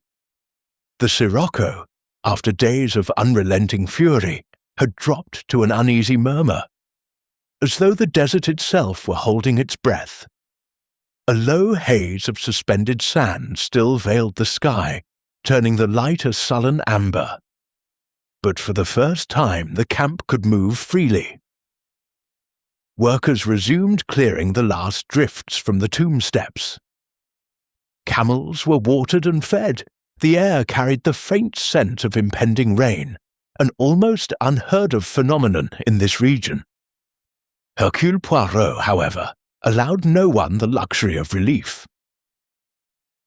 The Sirocco, after days of unrelenting fury, had dropped to an uneasy murmur, as though the desert itself were holding its breath. A low haze of suspended sand still veiled the sky, turning the light a sullen amber. But for the first time the camp could move freely. Workers resumed clearing the last drifts from the tomb steps. Camels were watered and fed. The air carried the faint scent of impending rain, an almost unheard-of phenomenon in this region. Hercule Poirot, however, allowed no one the luxury of relief.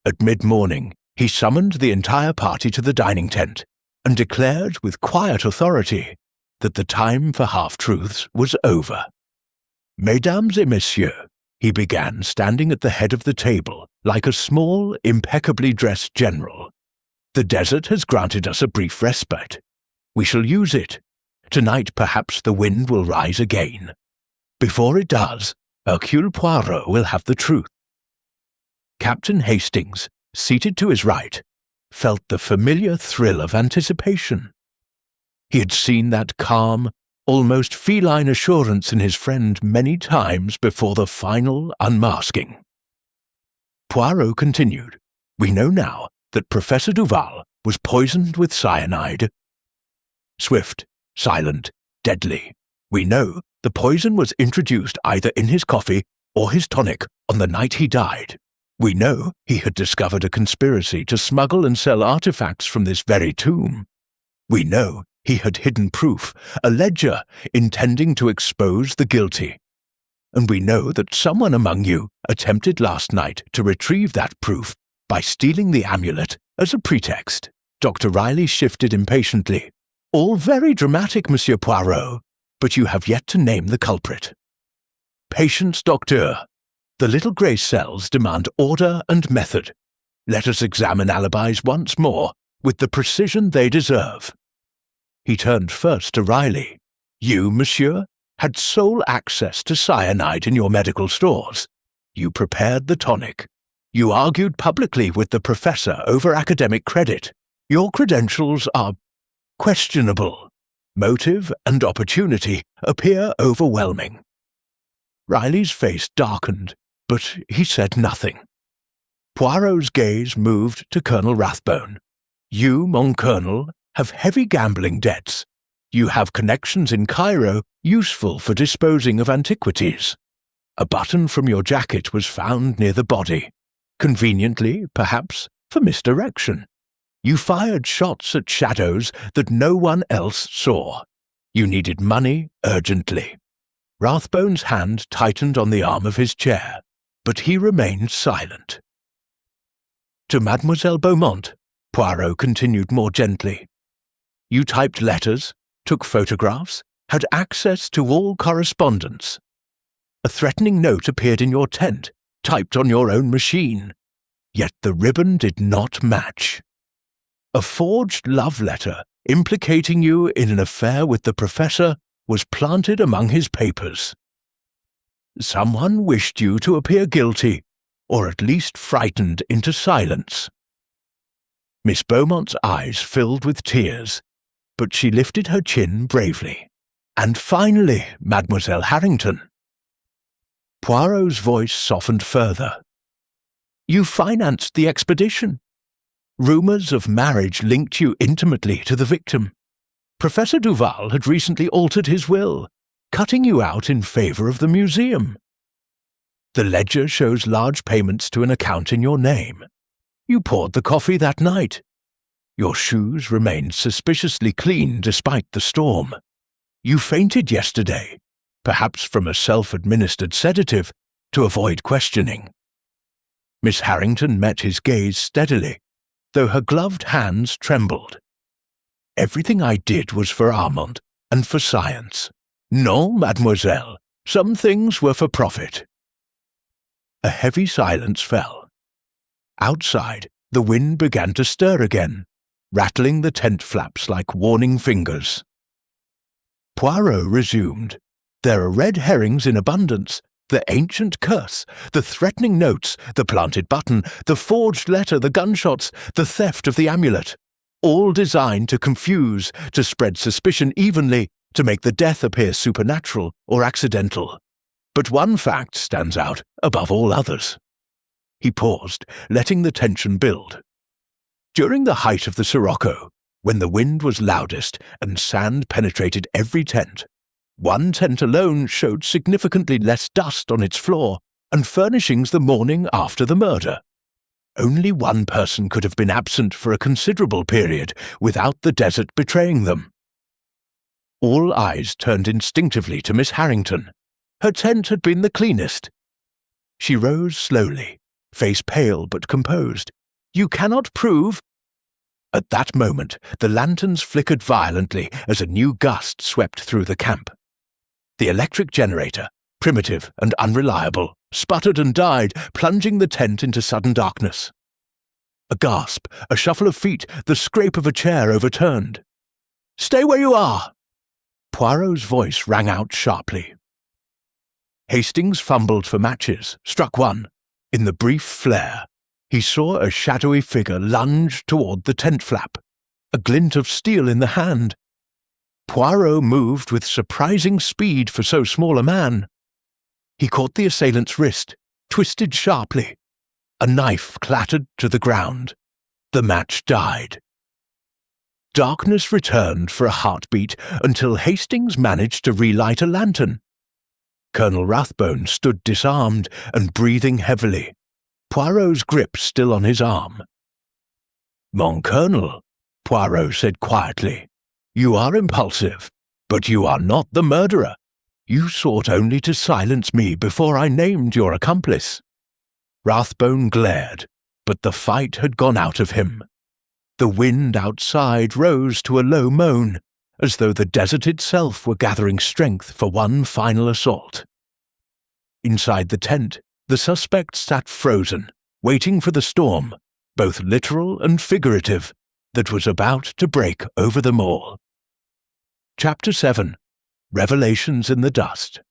At mid-morning, he summoned the entire party to the dining tent and declared with quiet authority that the time for half-truths was over. "Mesdames et messieurs," he began, standing at the head of the table like a small, impeccably dressed general. "The desert has granted us a brief respite. We shall use it. Tonight perhaps the wind will rise again. Before it does, Hercule Poirot will have the truth." Captain Hastings, seated to his right, felt the familiar thrill of anticipation. He had seen that calm, almost feline assurance in his friend many times before the final unmasking. Poirot continued, "We know now that Professor Duval was poisoned with cyanide. Swift, silent, deadly. We know the poison was introduced either in his coffee or his tonic on the night he died. We know he had discovered a conspiracy to smuggle and sell artifacts from this very tomb. We know he had hidden proof, a ledger intending to expose the guilty. And we know that someone among you attempted last night to retrieve that proof by stealing the amulet as a pretext." Dr. Riley shifted impatiently. "All very dramatic, Monsieur Poirot, but you have yet to name the culprit." "Patience, docteur. The little grey cells demand order and method. Let us examine alibis once more, with the precision they deserve." He turned first to Riley. "You, monsieur, had sole access to cyanide in your medical stores. You prepared the tonic. You argued publicly with the professor over academic credit. Your credentials are questionable. Motive and opportunity appear overwhelming." Riley's face darkened, but he said nothing. Poirot's gaze moved to Colonel Rathbone. "You, mon colonel, have heavy gambling debts. You have connections in Cairo useful for disposing of antiquities. A button from your jacket was found near the body, conveniently, perhaps, for misdirection. You fired shots at shadows that no one else saw. You needed money urgently." Rathbone's hand tightened on the arm of his chair, but he remained silent. "To Mademoiselle Beaumont," Poirot continued more gently. "You typed letters, took photographs, had access to all correspondence. A threatening note appeared in your tent, typed on your own machine. Yet the ribbon did not match. A forged love letter implicating you in an affair with the professor was planted among his papers. Someone wished you to appear guilty, or at least frightened into silence." Miss Beaumont's eyes filled with tears, but she lifted her chin bravely. "And finally, Mademoiselle Harrington." Poirot's voice softened further. "You financed the expedition. Rumours of marriage linked you intimately to the victim. Professor Duval had recently altered his will, cutting you out in favour of the museum. The ledger shows large payments to an account in your name. You poured the coffee that night. Your shoes remained suspiciously clean despite the storm. You fainted yesterday, perhaps from a self-administered sedative, to avoid questioning." Miss Harrington met his gaze steadily, though her gloved hands trembled. "Everything I did was for Armand and for science. No, mademoiselle, some things were for profit." A heavy silence fell. Outside, the wind began to stir again, rattling the tent flaps like warning fingers. Poirot resumed. "There are red herrings in abundance. The ancient curse, the threatening notes, the planted button, the forged letter, the gunshots, the theft of the amulet, all designed to confuse, to spread suspicion evenly, to make the death appear supernatural or accidental. But one fact stands out above all others." He paused, letting the tension build. During the height of the Sirocco, when the wind was loudest and sand penetrated every tent, one tent alone showed significantly less dust on its floor and furnishings the morning after the murder. Only one person could have been absent for a considerable period without the desert betraying them. All eyes turned instinctively to Miss Harrington. Her tent had been the cleanest. She rose slowly, face pale but composed. "You cannot prove—" At that moment, the lanterns flickered violently as a new gust swept through the camp. The electric generator, primitive and unreliable, sputtered and died, plunging the tent into sudden darkness. A gasp, a shuffle of feet, the scrape of a chair overturned. "Stay where you are!" Poirot's voice rang out sharply. Hastings fumbled for matches, struck one. In the brief flare, he saw a shadowy figure lunge toward the tent flap, a glint of steel in the hand. Poirot moved with surprising speed for so small a man. He caught the assailant's wrist, twisted sharply. A knife clattered to the ground. The match died. Darkness returned for a heartbeat until Hastings managed to relight a lantern. Colonel Rathbone stood disarmed and breathing heavily, Poirot's grip still on his arm. "Mon Colonel," Poirot said quietly, "you are impulsive, but you are not the murderer. You sought only to silence me before I named your accomplice." Rathbone glared, but the fight had gone out of him. The wind outside rose to a low moan, as though the desert itself were gathering strength for one final assault. Inside the tent, the suspect sat frozen, waiting for the storm, both literal and figurative, that was about to break over them all. Chapter 7. Revelations in the Dust.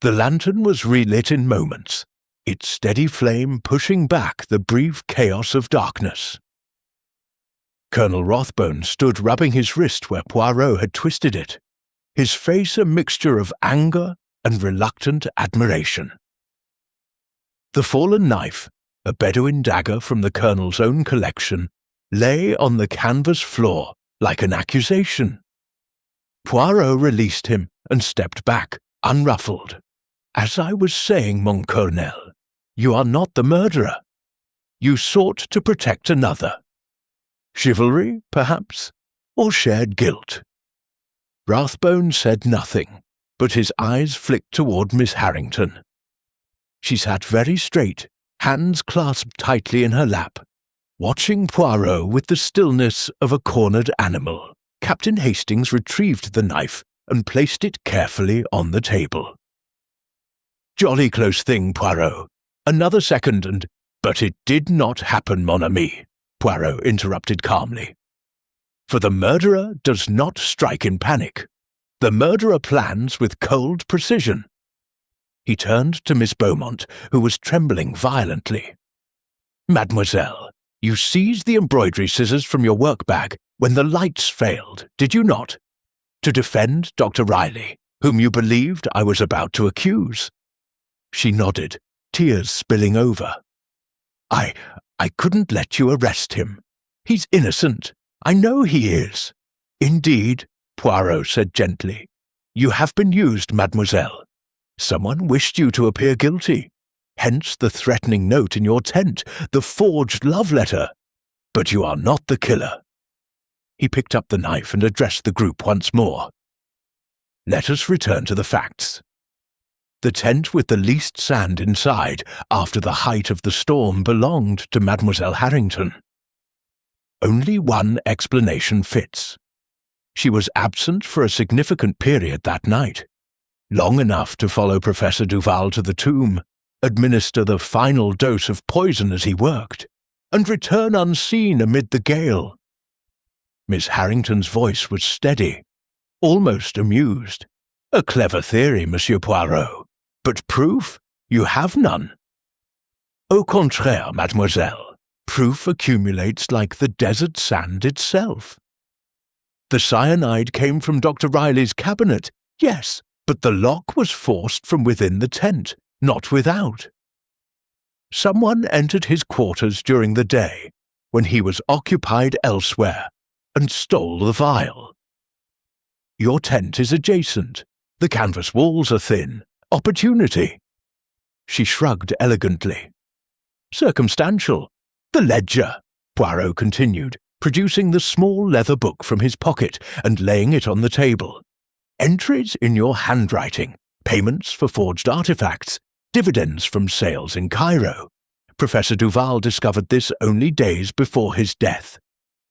The lantern was relit in moments, its steady flame pushing back the brief chaos of darkness. Colonel Rathbone stood rubbing his wrist where Poirot had twisted it, his face a mixture of anger and reluctant admiration. The fallen knife, a Bedouin dagger from the Colonel's own collection, lay on the canvas floor like an accusation. Poirot released him and stepped back, unruffled. "As I was saying, mon colonel, you are not the murderer. You sought to protect another. Chivalry, perhaps, or shared guilt." Rathbone said nothing, but his eyes flicked toward Miss Harrington. She sat very straight, hands clasped tightly in her lap, watching Poirot with the stillness of a cornered animal. Captain Hastings retrieved the knife and placed it carefully on the table. "Jolly close thing, Poirot. Another second and—" "But it did not happen, mon ami," Poirot interrupted calmly. "For the murderer does not strike in panic. The murderer plans with cold precision." He turned to Miss Beaumont, who was trembling violently. "Mademoiselle, you seized the embroidery scissors from your work bag when the lights failed, did you not? To defend Dr. Riley, whom you believed I was about to accuse." She nodded, tears spilling over. I couldn't let you arrest him. He's innocent. I know he is." "Indeed," Poirot said gently. "You have been used, mademoiselle. Someone wished you to appear guilty. Hence the threatening note in your tent, the forged love letter. But you are not the killer." He picked up the knife and addressed the group once more. "Let us return to the facts. The tent with the least sand inside after the height of the storm belonged to Mademoiselle Harrington. Only one explanation fits. She was absent for a significant period that night, long enough to follow Professor Duval to the tomb, administer the final dose of poison as he worked, and return unseen amid the gale." Miss Harrington's voice was steady, almost amused. "A clever theory, Monsieur Poirot, but proof? You have none." "Au contraire, mademoiselle, proof accumulates like the desert sand itself. The cyanide came from Dr. Riley's cabinet, yes, but the lock was forced from within the tent, not without. Someone entered his quarters during the day, when he was occupied elsewhere, and stole the vial. Your tent is adjacent. The canvas walls are thin. Opportunity." She shrugged elegantly. "Circumstantial. The ledger," Poirot continued, producing the small leather book from his pocket and laying it on the table. "Entries in your handwriting, payments for forged artifacts, dividends from sales in Cairo. Professor Duval discovered this only days before his death.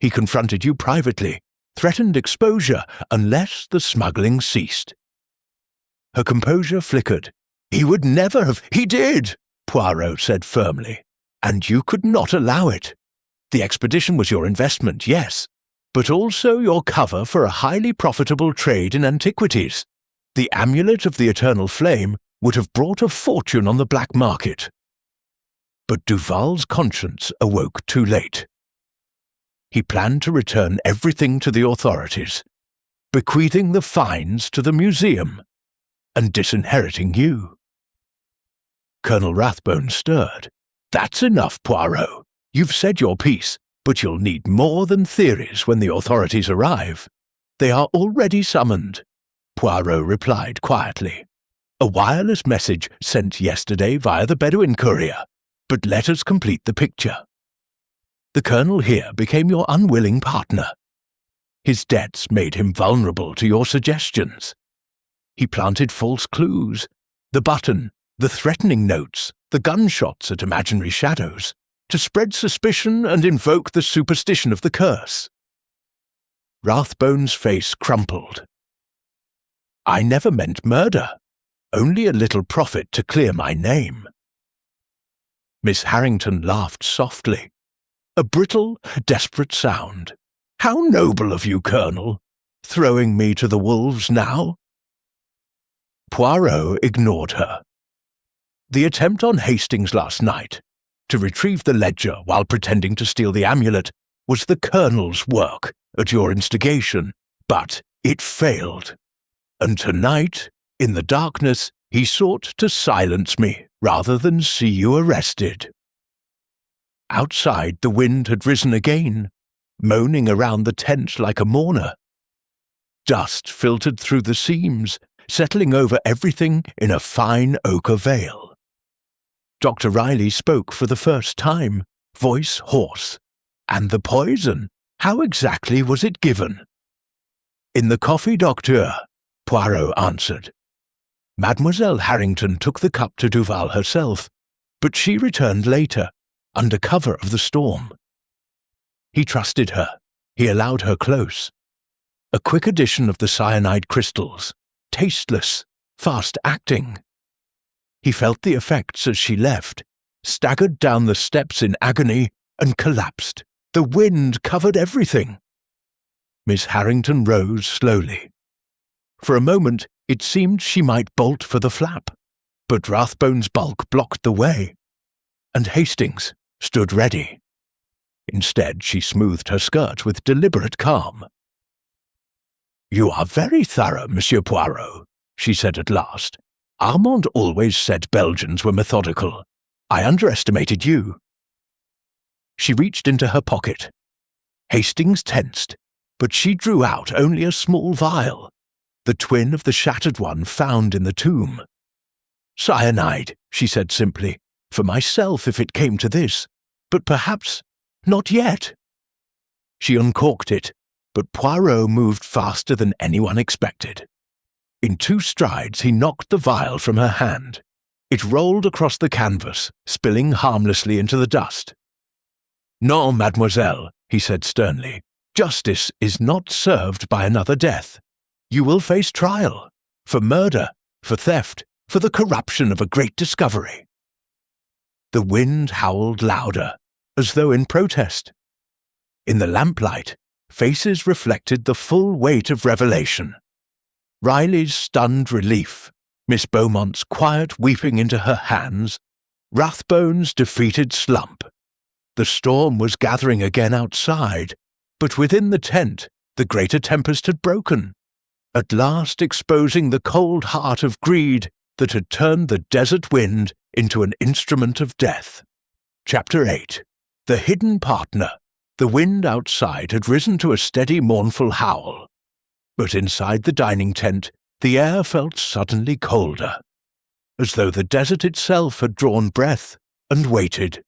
He confronted you privately, threatened exposure unless the smuggling ceased." Her composure flickered. "He would never have—" "He did," Poirot said firmly, "and you could not allow it. The expedition was your investment, yes, but also your cover for a highly profitable trade in antiquities. The amulet of the eternal flame would have brought a fortune on the black market." But Duval's conscience awoke too late. He planned to return everything to the authorities, bequeathing the finds to the museum, and disinheriting you. Colonel Rathbone stirred. "That's enough, Poirot. You've said your piece, but you'll need more than theories when the authorities arrive. They are already summoned," Poirot replied quietly. "A wireless message sent yesterday via the Bedouin courier, but let us complete the picture. The colonel here became your unwilling partner. His debts made him vulnerable to your suggestions. He planted false clues, the button, the threatening notes, the gunshots at imaginary shadows, to spread suspicion and invoke the superstition of the curse." Rathbone's face crumpled. "I never meant murder, only a little profit to clear my name." Miss Harrington laughed softly. A brittle, desperate sound. "How noble of you, Colonel! Throwing me to the wolves now?" Poirot ignored her. "The attempt on Hastings last night, to retrieve the ledger while pretending to steal the amulet, was the Colonel's work, at your instigation, but it failed. And tonight, in the darkness, he sought to silence me rather than see you arrested." Outside, the wind had risen again, moaning around the tent like a mourner. Dust filtered through the seams, settling over everything in a fine ochre veil. Dr. Riley spoke for the first time, voice hoarse. "And the poison, how exactly was it given?" "In the coffee, docteur," Poirot answered. "Mademoiselle Harrington took the cup to Duval herself, but she returned later, under cover of the storm. He trusted her. He allowed her close. A quick addition of the cyanide crystals, tasteless, fast-acting. He felt the effects as she left, staggered down the steps in agony, and collapsed. The wind covered everything." Miss Harrington rose slowly. For a moment it seemed she might bolt for the flap, but Rathbone's bulk blocked the way, and Hastings stood ready. Instead, she smoothed her skirt with deliberate calm. "You are very thorough, Monsieur Poirot," she said at last. "Armand always said Belgians were methodical. I underestimated you." She reached into her pocket. Hastings tensed, but she drew out only a small vial, the twin of the shattered one found in the tomb. "Cyanide," she said simply, "for myself if it came to this, but perhaps not yet." She uncorked it, but Poirot moved faster than anyone expected. In 2 strides he knocked the vial from her hand. It rolled across the canvas, spilling harmlessly into the dust. "No, mademoiselle," he said sternly. "Justice is not served by another death. You will face trial, for murder, for theft, for the corruption of a great discovery." The wind howled louder, as though in protest. In the lamplight, faces reflected the full weight of revelation. Riley's stunned relief, Miss Beaumont's quiet weeping into her hands, Rathbone's defeated slump. The storm was gathering again outside, but within the tent the greater tempest had broken, at last exposing the cold heart of greed that had turned the desert wind into an instrument of death. Chapter 8. The Hidden Partner. The wind outside had risen to a steady mournful howl, but inside the dining tent the air felt suddenly colder, as though the desert itself had drawn breath and waited.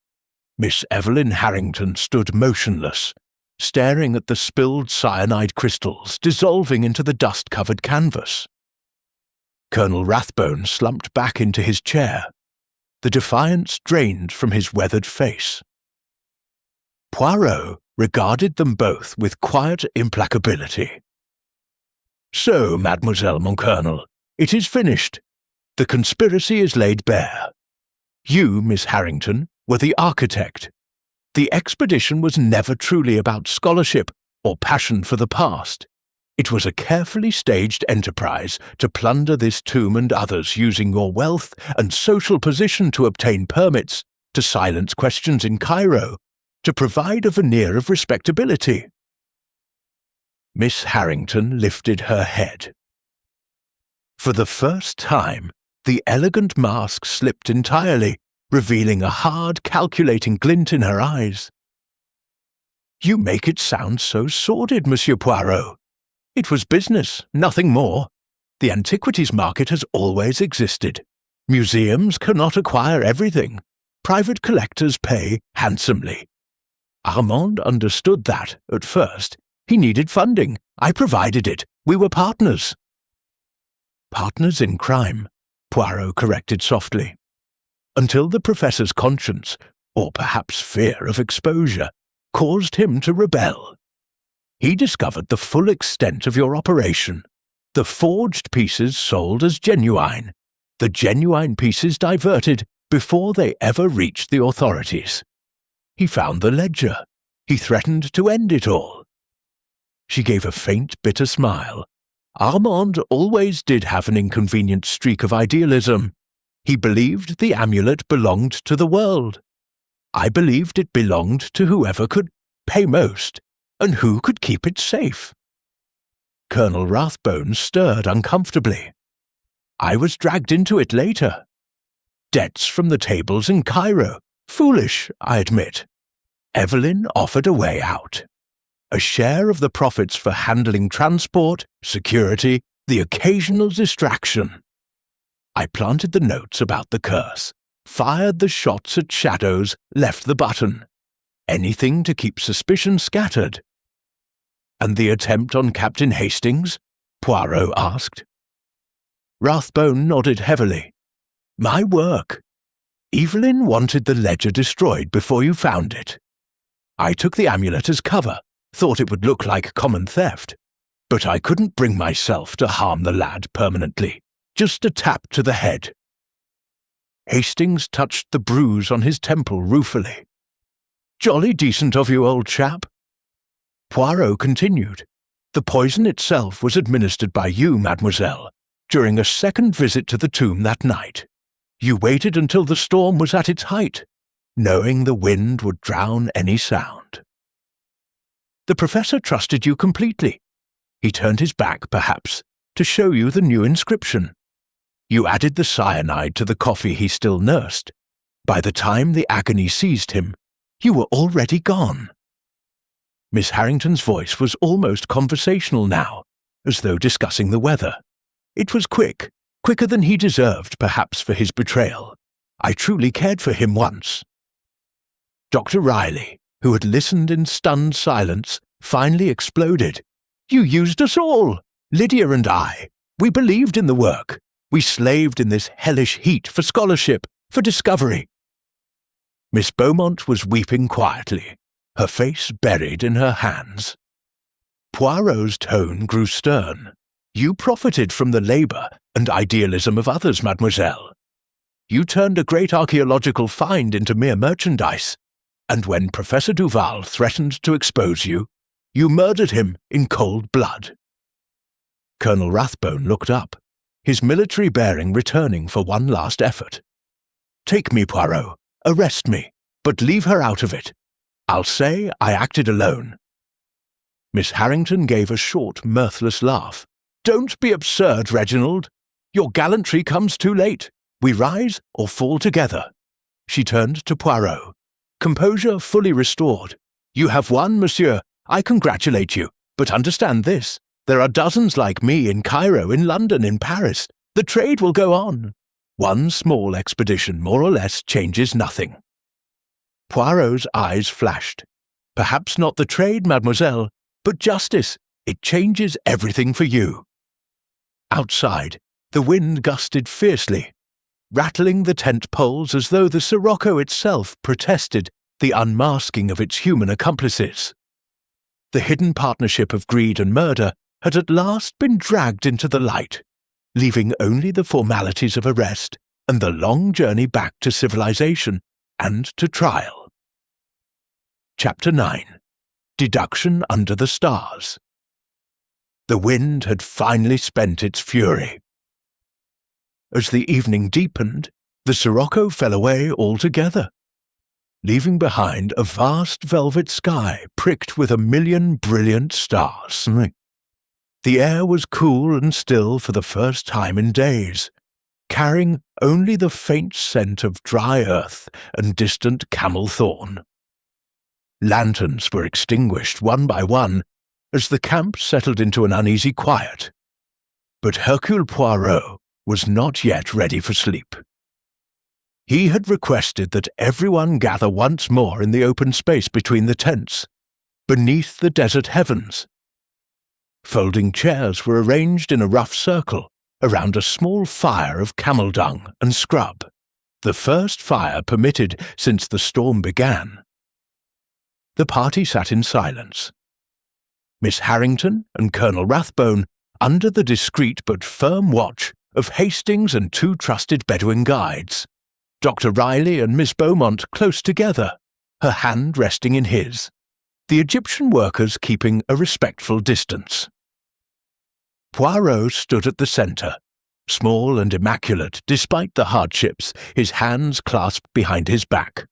Miss Evelyn Harrington stood motionless, staring at the spilled cyanide crystals dissolving into the dust-covered canvas. Colonel Rathbone slumped back into his chair, the defiance drained from his weathered face. Poirot regarded them both with quiet implacability. "So, mademoiselle, mon colonel, it is finished. The conspiracy is laid bare. You, Miss Harrington, were the architect. The expedition was never truly about scholarship or passion for the past. It was a carefully staged enterprise to plunder this tomb and others using your wealth and social position to obtain permits, to silence questions in Cairo, to provide a veneer of respectability." Miss Harrington lifted her head. For the first time, the elegant mask slipped entirely, revealing a hard, calculating glint in her eyes. "You make it sound so sordid, Monsieur Poirot. It was business, nothing more. The antiquities market has always existed. Museums cannot acquire everything. Private collectors pay handsomely. Armand understood that, at first. He needed funding. I provided it. We were partners." "Partners in crime," Poirot corrected softly. "Until the professor's conscience, or perhaps fear of exposure, caused him to rebel. He discovered the full extent of your operation. The forged pieces sold as genuine. The genuine pieces diverted before they ever reached the authorities. He found the ledger. He threatened to end it all." She gave a faint, bitter smile. Armand always did have an inconvenient streak of idealism. He believed the amulet belonged to the world. I believed it belonged to whoever could pay most, and who could keep it safe. Colonel Rathbone stirred uncomfortably. I was dragged into it later. Debts from the tables in Cairo. Foolish, I admit. Evelyn offered a way out. A share of the profits for handling transport, security, the occasional distraction. I planted the notes about the curse, fired the shots at shadows, left the button. Anything to keep suspicion scattered. "And the attempt on Captain Hastings?" Poirot asked. Rathbone nodded heavily. "My work. Evelyn wanted the ledger destroyed before you found it. I took the amulet as cover, thought it would look like common theft, but I couldn't bring myself to harm the lad permanently, just a tap to the head." Hastings touched the bruise on his temple ruefully. "Jolly decent of you, old chap." Poirot continued. "The poison itself was administered by you, mademoiselle, during a second visit to the tomb that night. You waited until the storm was at its height, knowing the wind would drown any sound." The professor trusted you completely. He turned his back, perhaps, to show you the new inscription. You added the cyanide to the coffee he still nursed. By the time the agony seized him, you were already gone." Miss Harrington's voice was almost conversational now, as though discussing the weather. It was quick, quicker than he deserved, perhaps, for his betrayal. I truly cared for him once. Dr. Riley, who had listened in stunned silence, finally exploded. "You used us all! Lydia and I. We believed in the work. We slaved in this hellish heat for scholarship, for discovery." Miss Beaumont was weeping quietly, her face buried in her hands. Poirot's tone grew stern. "You profited from the labour and idealism of others, mademoiselle. You turned a great archaeological find into mere merchandise, and when Professor Duval threatened to expose you, you murdered him in cold blood." Colonel Rathbone looked up, his military bearing returning for one last effort. "Take me, Poirot. Arrest me, but leave her out of it. I'll say I acted alone." Miss Harrington gave a short, mirthless laugh. "Don't be absurd, Reginald. Your gallantry comes too late. We rise or fall together." She turned to Poirot. Composure fully restored. "You have won, monsieur. I congratulate you. But understand this. There are dozens like me in Cairo, in London, in Paris. The trade will go on. One small expedition more or less changes nothing." Poirot's eyes flashed. "Perhaps not the trade, mademoiselle, but justice. It changes everything for you." Outside, the wind gusted fiercely, rattling the tent poles as though the Sirocco itself protested the unmasking of its human accomplices. The hidden partnership of greed and murder had at last been dragged into the light, leaving only the formalities of arrest and the long journey back to civilization and to trial. Chapter 9. Deduction under the stars. The wind had finally spent its fury. As the evening deepened, the Sirocco fell away altogether, leaving behind a vast velvet sky pricked with 1,000,000 brilliant stars. The air was cool and still for the first time in days, carrying only the faint scent of dry earth and distant camel thorn. Lanterns were extinguished one by one as the camp settled into an uneasy quiet. But Hercule Poirot was not yet ready for sleep. He had requested that everyone gather once more in the open space between the tents, beneath the desert heavens. Folding chairs were arranged in a rough circle around a small fire of camel dung and scrub, the first fire permitted since the storm began. The party sat in silence. Miss Harrington and Colonel Rathbone under the discreet but firm watch of Hastings and 2 trusted Bedouin guides, Dr. Riley and Miss Beaumont close together, her hand resting in his, the Egyptian workers keeping a respectful distance. Poirot stood at the centre, small and immaculate despite the hardships, his hands clasped behind his back.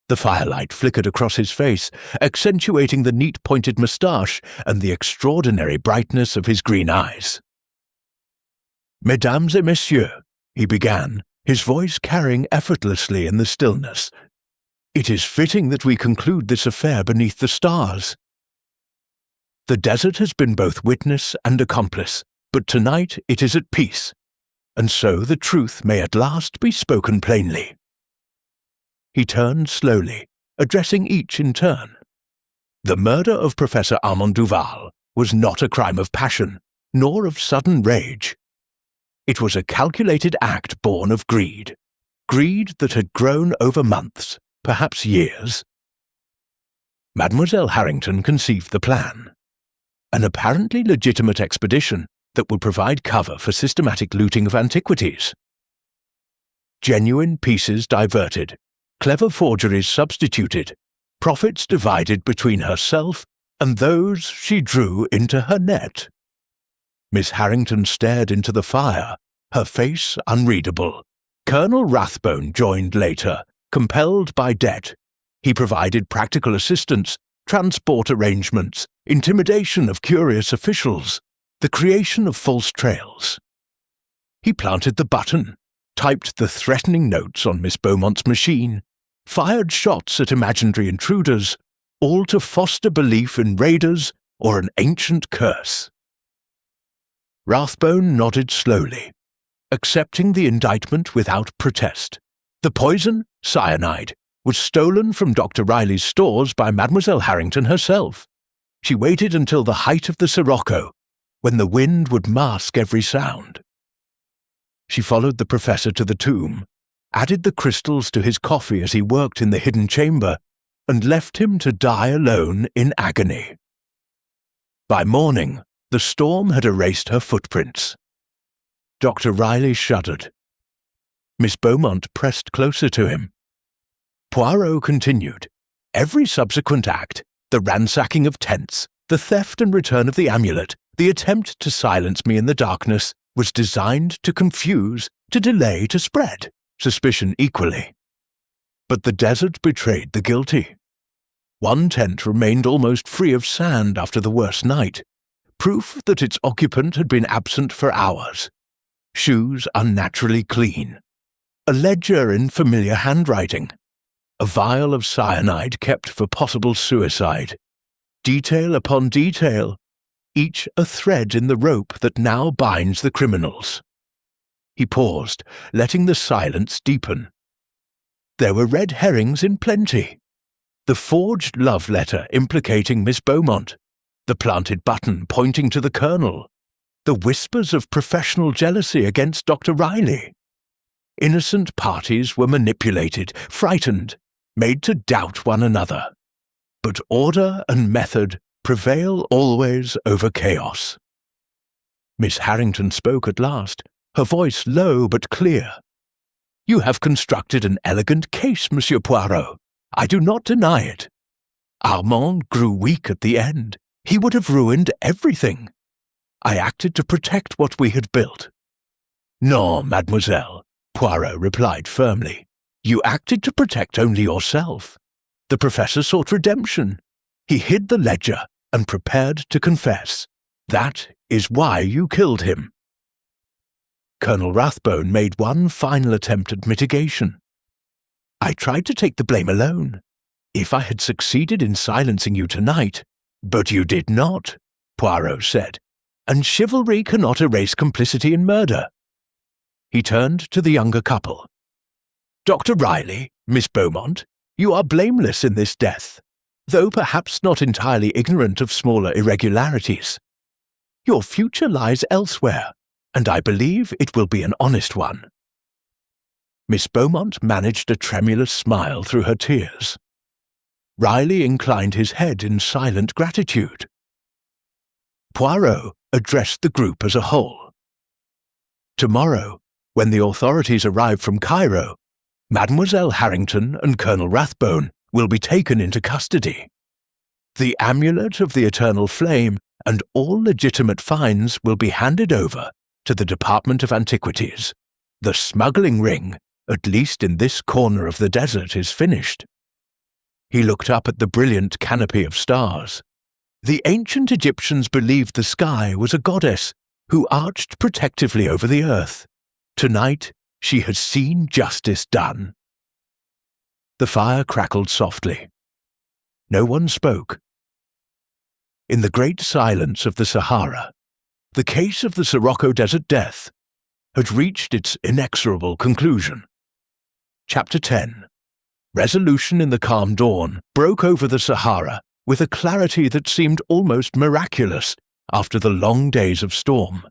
The firelight flickered across his face, accentuating the neat pointed moustache and the extraordinary brightness of his green eyes. "Mesdames et messieurs," he began, his voice carrying effortlessly in the stillness, "it is fitting that we conclude this affair beneath the stars. The desert has been both witness and accomplice, but tonight it is at peace, and so the truth may at last be spoken plainly." He turned slowly, addressing each in turn. The murder of Professor Armand Duval was not a crime of passion, nor of sudden rage. It was a calculated act born of greed that had grown over months, perhaps years. Mademoiselle Harrington conceived the plan. An apparently legitimate expedition that would provide cover for systematic looting of antiquities. Genuine pieces diverted, clever forgeries substituted, profits divided between herself and those she drew into her net. Miss Harrington stared into the fire, her face unreadable. Colonel Rathbone joined later, compelled by debt. He provided practical assistance, transport arrangements, intimidation of curious officials, the creation of false trails. He planted the button, typed the threatening notes on Miss Beaumont's machine, fired shots at imaginary intruders, all to foster belief in raiders or an ancient curse. Rathbone nodded slowly, accepting the indictment without protest. The poison, cyanide, was stolen from Dr. Riley's stores by Mademoiselle Harrington herself. She waited until the height of the Sirocco, when the wind would mask every sound. She followed the professor to the tomb, added the crystals to his coffee as he worked in the hidden chamber, and left him to die alone in agony. By morning, the storm had erased her footprints. Dr. Riley shuddered. Miss Beaumont pressed closer to him. Poirot continued. Every subsequent act, the ransacking of tents, the theft and return of the amulet, the attempt to silence me in the darkness, was designed to confuse, to delay, to spread suspicion equally. But the desert betrayed the guilty. One tent remained almost free of sand after the worst night, proof that its occupant had been absent for hours. Shoes unnaturally clean. A ledger in familiar handwriting. A vial of cyanide kept for possible suicide. Detail upon detail, each a thread in the rope that now binds the criminals. He paused, letting the silence deepen. There were red herrings in plenty. The forged love letter implicating Miss Beaumont, the planted button pointing to the Colonel, the whispers of professional jealousy against Dr. Riley. Innocent parties were manipulated, frightened, made to doubt one another. But order and method prevail always over chaos. Miss Harrington spoke at last, her voice low but clear. You have constructed an elegant case, Monsieur Poirot. I do not deny it. Armand grew weak at the end. He would have ruined everything. I acted to protect what we had built. No, mademoiselle, Poirot replied firmly. You acted to protect only yourself. The professor sought redemption. He hid the ledger and prepared to confess. That is why you killed him. Colonel Rathbone made one final attempt at mitigation. I tried to take the blame alone. If I had succeeded in silencing you tonight, but you did not, Poirot said, and chivalry cannot erase complicity in murder. He turned to the younger couple. Dr. Riley, Miss Beaumont, you are blameless in this death, though perhaps not entirely ignorant of smaller irregularities. Your future lies elsewhere, and I believe it will be an honest one. Miss Beaumont managed a tremulous smile through her tears. Riley inclined his head in silent gratitude. Poirot addressed the group as a whole. Tomorrow, when the authorities arrive from Cairo, Mademoiselle Harrington and Colonel Rathbone will be taken into custody. The amulet of the eternal flame and all legitimate finds will be handed over to the Department of Antiquities. The smuggling ring, at least in this corner of the desert, is finished. He looked up at the brilliant canopy of stars. The ancient Egyptians believed the sky was a goddess who arched protectively over the earth. Tonight, she had seen justice done. The fire crackled softly. No one spoke. In the great silence of the Sahara, the case of the Sirocco Desert Death had reached its inexorable conclusion. Chapter 10. Resolution in the calm dawn broke over the Sahara with a clarity that seemed almost miraculous after the long days of storm.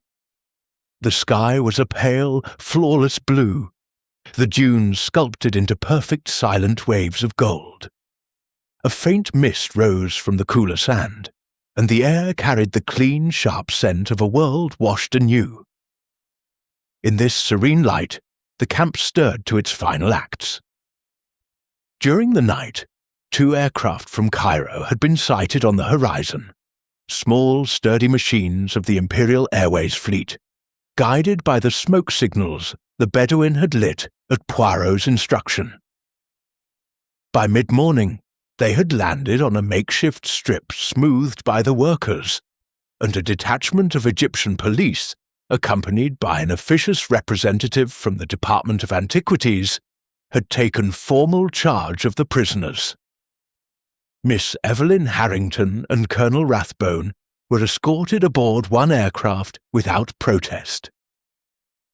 The sky was a pale, flawless blue, the dunes sculpted into perfect silent waves of gold. A faint mist rose from the cooler sand, and the air carried the clean, sharp scent of a world washed anew. In this serene light, the camp stirred to its final acts. During the night, 2 aircraft from Cairo had been sighted on the horizon, small, sturdy machines of the Imperial Airways fleet, guided by the smoke signals the Bedouin had lit at Poirot's instruction. By mid-morning, They had landed on a makeshift strip smoothed by the workers, and a detachment of Egyptian police, accompanied by an officious representative from the Department of Antiquities, had taken formal charge of the prisoners. Miss Evelyn Harrington and Colonel Rathbone were escorted aboard one aircraft without protest.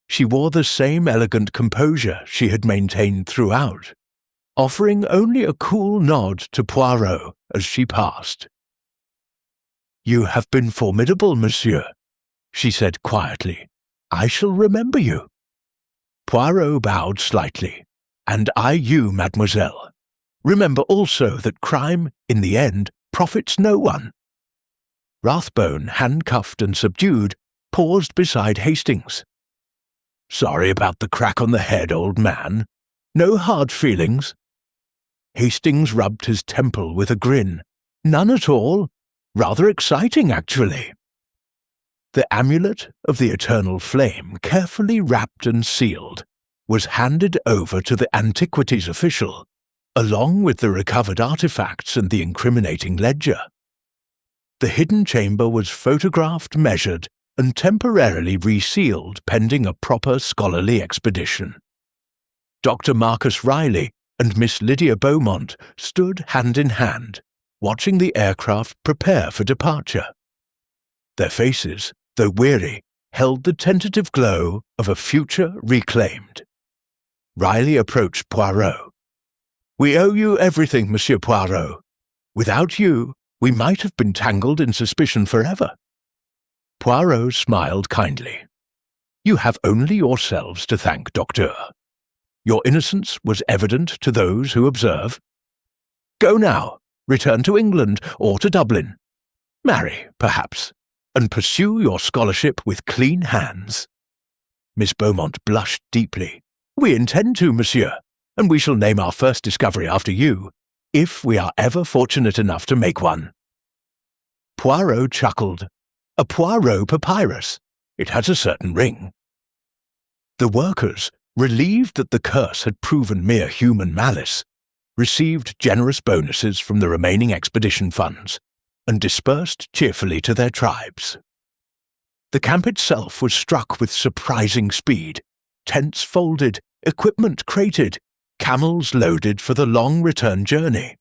She wore the same elegant composure she had maintained throughout, offering only a cool nod to Poirot as she passed. "You have been formidable, monsieur," she said quietly. "I shall remember you." Poirot bowed slightly. "And I you, mademoiselle. Remember also that crime, in the end, profits no one." Rathbone, handcuffed and subdued, paused beside Hastings. "Sorry about the crack on the head, old man. No hard feelings?" Hastings rubbed his temple with a grin. "None at all. Rather exciting, actually." The amulet of the eternal flame, carefully wrapped and sealed, was handed over to the antiquities official, along with the recovered artifacts and the incriminating ledger. The hidden chamber was photographed, measured, and temporarily resealed pending a proper scholarly expedition. Dr. Marcus Riley and Miss Lydia Beaumont stood hand in hand, watching the aircraft prepare for departure. Their faces, though weary, held the tentative glow of a future reclaimed. Riley approached Poirot. "We owe you everything, Monsieur Poirot. Without you, we might have been tangled in suspicion forever." Poirot smiled kindly. "You have only yourselves to thank, Docteur. Your innocence was evident to those who observe. Go now, return to England or to Dublin. Marry, perhaps, and pursue your scholarship with clean hands." Miss Beaumont blushed deeply. "We intend to, monsieur, and we shall name our first discovery after you, if we are ever fortunate enough to make one." Poirot chuckled. "A Poirot papyrus. It has a certain ring." The workers, relieved that the curse had proven mere human malice, received generous bonuses from the remaining expedition funds and dispersed cheerfully to their tribes. The camp itself was struck with surprising speed, tents folded, equipment crated, camels loaded for the long return journey.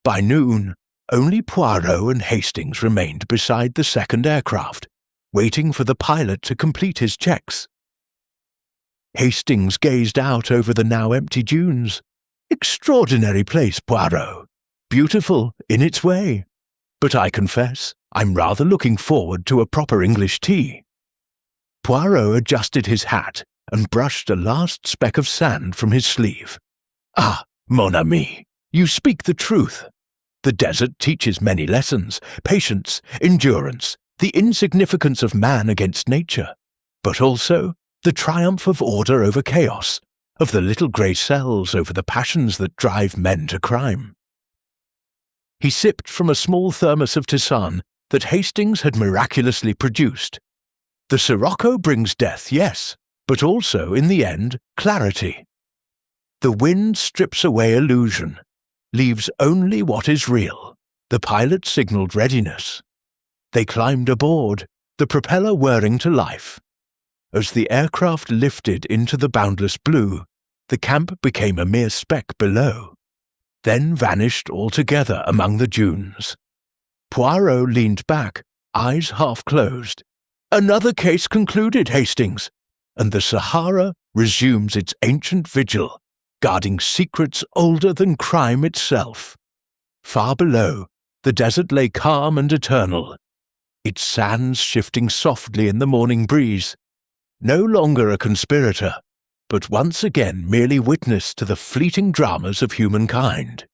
By noon, only Poirot and Hastings remained beside the second aircraft, waiting for the pilot to complete his checks. Hastings gazed out over the now empty dunes. "Extraordinary place, Poirot. Beautiful in its way. But I confess, I'm rather looking forward to a proper English tea." Poirot adjusted his hat and brushed a last speck of sand from his sleeve. "Ah, mon ami, you speak the truth. The desert teaches many lessons: patience, endurance, the insignificance of man against nature, but also the triumph of order over chaos, of the little grey cells over the passions that drive men to crime." He sipped from a small thermos of tisane that Hastings had miraculously produced. The Sirocco brings death, yes, but also, in the end, clarity. The wind strips away illusion, leaves only what is real. The pilot signalled readiness. They climbed aboard, the propeller whirring to life. As the aircraft lifted into the boundless blue, the camp became a mere speck below, then vanished altogether among the dunes. Poirot leaned back, eyes half closed. "Another case concluded, Hastings, and the Sahara resumes its ancient vigil, guarding secrets older than crime itself." Far below, the desert lay calm and eternal, its sands shifting softly in the morning breeze. No longer a conspirator, but once again merely witness to the fleeting dramas of humankind.